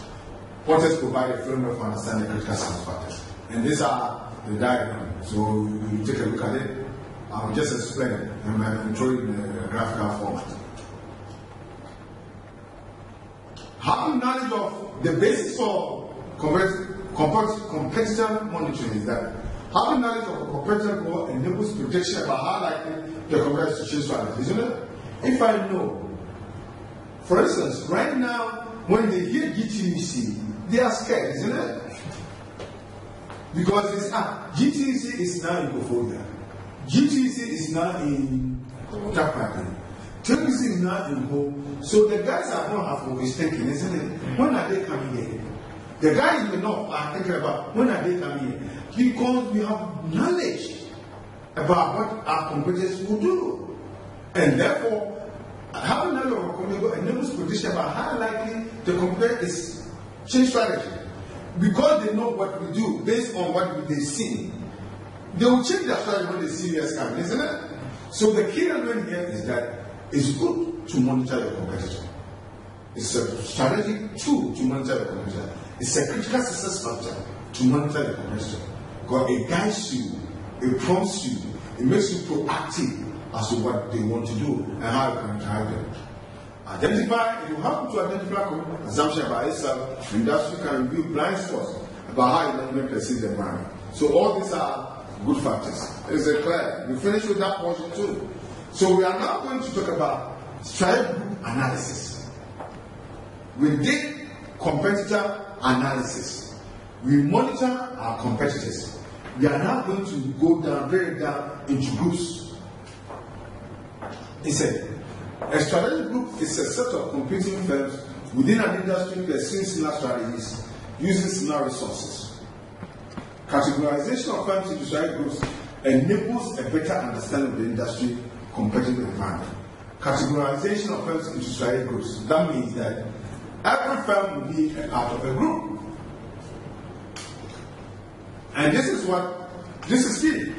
Porters provide a framework for understanding the critical success factors. And these are the diagram. So you take a look at it. I'll just explain it and I'll throw it in a graphical format. Having knowledge of the basis for competitor monitoring is that having knowledge of a competitor goal enables prediction about how likely the competitor to change strategy, isn't it? If I know, for instance, right now, when they hear GTUC, they are scared, isn't it? Because it's GTUC is now in Kofodia, GTUC is now in Japan, TUC is now in home. So the guys are not have always thinking, isn't it? When are they coming here? The guys in the north are thinking about when are they coming here? Because we have knowledge about what our competitors will do. And therefore, having knowledge of our competitor enables prediction about how likely the competitor is change strategy. Because they know what we do based on what they see. They will change their strategy when they see us coming, isn't it? So the key element here is that it's good to monitor your competitor. It's a strategic tool to monitor the competitor. It's a critical success factor to monitor the competitor. Because it guides you, it prompts you, it makes you proactive as to what they want to do and how you can drive them. Identify, it will help you to identify assumption about itself. Industry can review blind spots about how management perceives the environment. So all these are good factors. Is it clear? We finished with that portion too. So we are now going to talk about strategic group analysis. We did competitor analysis. We monitor our competitors. We are now going to go down, very down into groups. He said, a strategic group is a set of competing firms within an industry pursuing similar strategies, using similar resources. Categorization of firms into strategic groups enables a better understanding of the industry competitive environment. Categorization of firms into strategic groups, that means that every firm will be a part of a group. And this is key.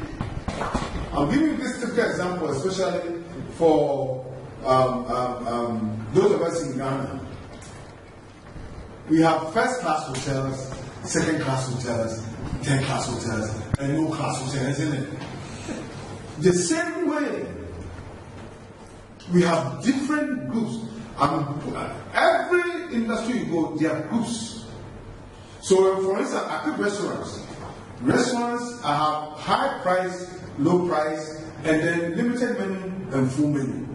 I'll give you this typical example, especially for those of us in Ghana. We have first-class hotels, second-class hotels, third-class hotels, and no-class hotels, isn't it? The same way, we have different groups. Every industry you go, there are groups. So, for instance, I pick restaurants. Restaurants have high price, low price, and then limited menu and full menu.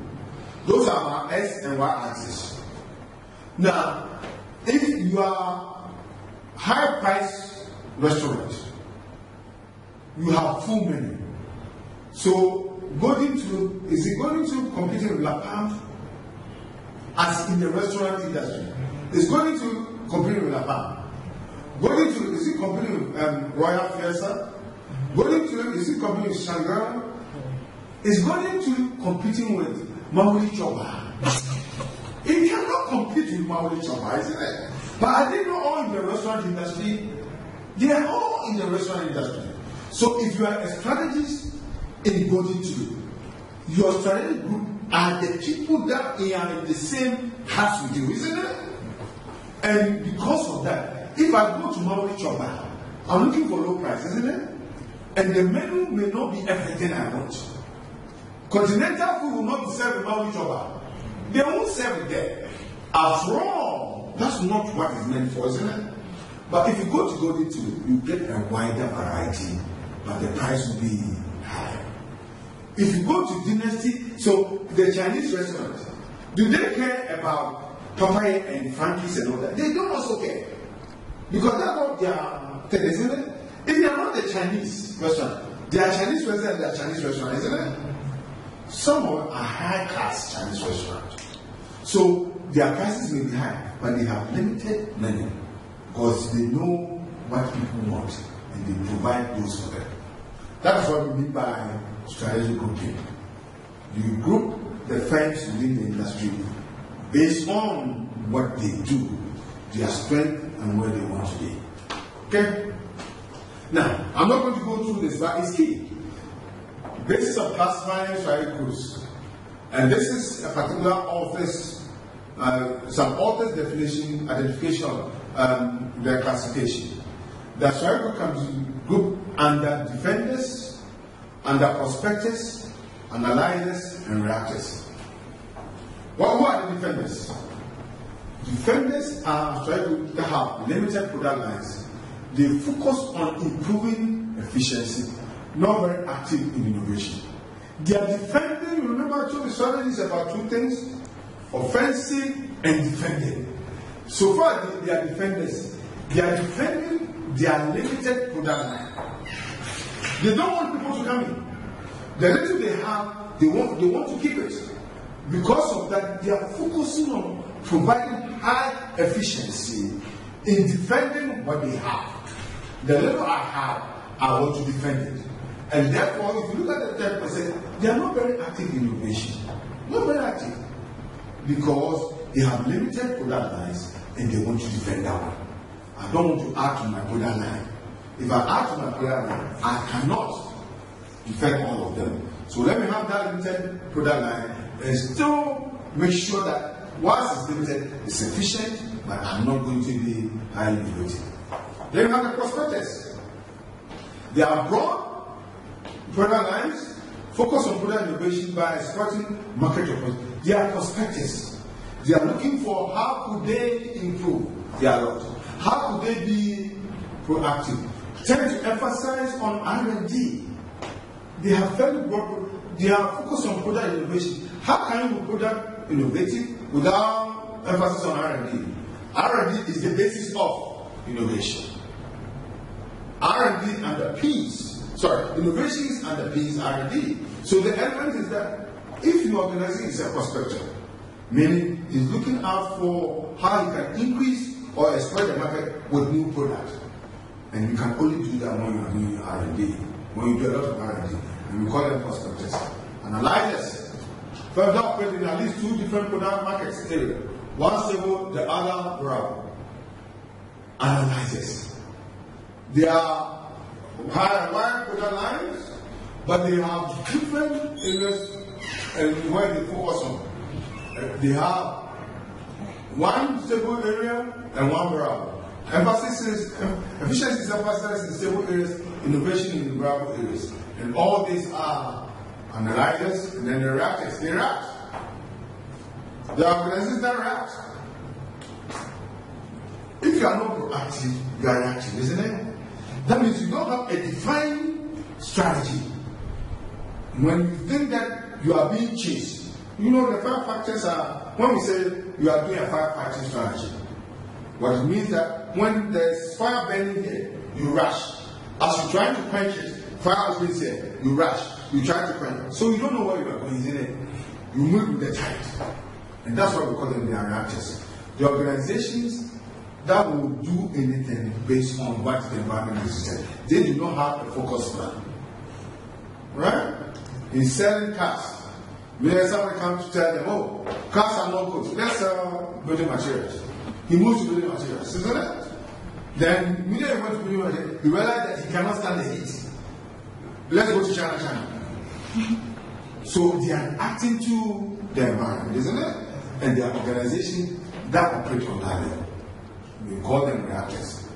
Those are our S and Y axis. Now, if you are high price restaurant, you have full menu. So, is it going to compete with La Palm as in the restaurant industry? It's going to compete with La Palm. Is it competing with Royal Fiesta? Is it competing with Shangri-La? It's going to competing with Maui Choba. It cannot compete with Maui Choba, isn't it? But are they not all in the restaurant industry? They are all in the restaurant industry. So if you are a strategist in Golden Tree, your strategic group are the people that are in the same class with you, isn't it? And because of that, if I go to Maui Choba, I'm looking for low price, isn't it? And the menu may not be everything I want. Continental food will not be served in Maui Choba. They won't serve it there. After all, that's not what it's meant for, isn't it? But if you go to Golden Tree, you get a wider variety, but the price will be higher. If you go to Dynasty, so the Chinese restaurants, do they care about Popeye and Frankie's and all that? They don't also care. Because that's what they are, isn't it? If they are not the Chinese restaurant, they are Chinese restaurant and they are Chinese restaurant, isn't it? Some are high-class Chinese restaurants. So their prices may be high, but they have limited menu because they know what people want and they provide those for them. That's what we mean by strategic grouping. You group the firms within the industry based on what they do, their strength, and where they want to be. Okay? Now, I'm not going to go through this, but it's key. Basis of classifying strategic groups. And this is a particular author's, some author's definition, identification of their classification. The strategic group can be grouped under defenders, under prospectors, analyzers, and reactors. Well, who are the defenders? Defenders are strategic groups that have limited product lines. They focus on improving efficiency, not very active in innovation. They are defending, remember I told the strategies about two things, offensive and defending. So far they are defenders. They are defending their limited product line. They don't want people to come in. The little they have, they want to keep it. Because of that, they are focusing on providing high efficiency in defending what they have. The little I have, I want to defend it. And therefore, if you look at the 10%, they are not very active in innovation. Not very active. Because they have limited product lines and they want to defend that one. I don't want to add to my product line. If I add to my product line, I cannot defend all of them. So let me have that limited product line and still make sure that Once it's limited, it's sufficient, but I'm not going to be highly innovative. Then you have the prospectors. They are broad product lines, focus on product innovation by exploiting market opportunities. They are prospectors. They are looking for how could they improve their lot. How could they be proactive? Tend to emphasize on R&D. They have very broad. They are focused on product innovation. How can you be product innovative without emphasis on R&D? R&D is the basis of innovation. R&D innovation underpins R&D. So the element is that if your organization is a prospector, meaning is looking out for how you can increase or exploit the market with new products, and you can only do that when you are doing R&D, when you do a lot of R&D, and we call them prospectors. Analyzers, further operate in at least two different product markets area, one stable, the other rural. Analyzers. They are high and wide product lines, but they have different areas and where they focus on. They have one stable area and one rural. Efficiency is emphasized in stable areas, innovation in rural areas. And all these are analyzers, and then the reactors. They react. The organizations that react. If you are not proactive, you are reactive, isn't it? That means you don't have a defined strategy. When you think that you are being chased, you know the 5 factors are, when we say you are doing a 5-factor strategy, what it means that when there's fire burning here, you rush. As you're trying to quench it, fire is being here, you rush. You try to quench it. So you don't know where you are going, isn't it? You move with the tide. And that's why we call them the reactors. The organizations that will do anything based on what the environment is said. They do not have a focus plan. Right? In selling cars, when somebody comes to tell them, oh, cars are not good, let's sell building materials. He moves to building materials, isn't it? Then, immediately he went to building materials, he realized that he cannot stand the heat. Let's go to China. So they are acting to the environment, isn't it? And they are organizations that operate on that level. We call them reactors.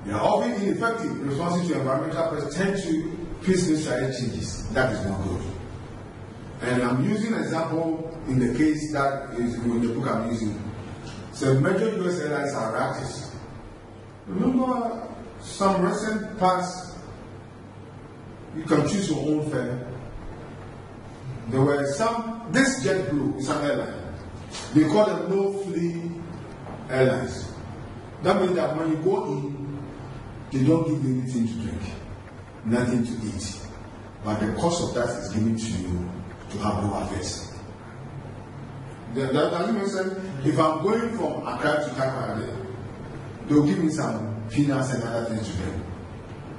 They are often ineffective in response to environmental pressures, tend to face strategy changes. That is not good. And I'm using an example in the case that is in the book I'm using. So major US airlines are reactors. Remember some recent past, you can choose your own fare. There were some, this JetBlue is an airline. They call them low-fee airlines. That means that when you go in, they don't give you anything to drink, nothing to eat. But the cost of that is given to you to have lower fares. That doesn't make sense. If I'm going from Accra to Takoradi, they'll give me some peanuts and other things to drink.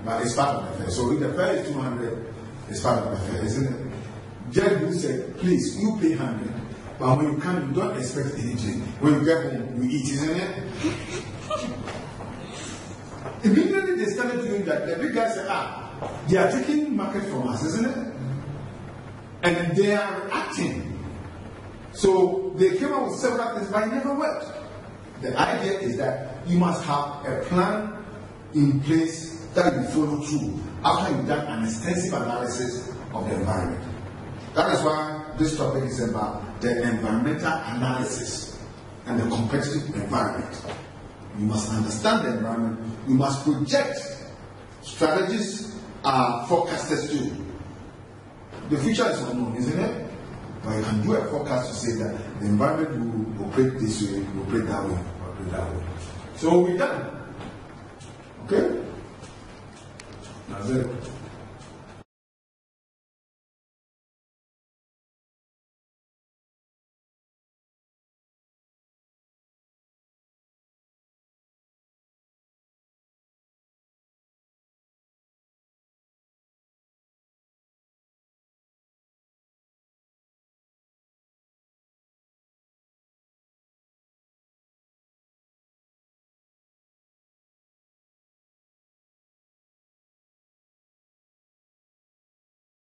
But it's part of the fare. So if the fare is 200, it's part of the fare, isn't it? JetBlue said, please, you pay 100. But when you come, you don't expect anything. When you get home, you eat, isn't it? Immediately they started doing that. The big guys said, they are taking market from us, isn't it? And they are reacting. So they came up with several things, but it never worked. The idea is that you must have a plan in place that you follow through after you've done an extensive analysis of the environment. That is why this topic is about the environmental analysis and the competitive environment. You must understand the environment. You must project. Strategies are forecasters too. The future is unknown, isn't it? But you can do a forecast to say that the environment will operate this way, will operate that way, will operate that way. So we're done. Okay? That's it.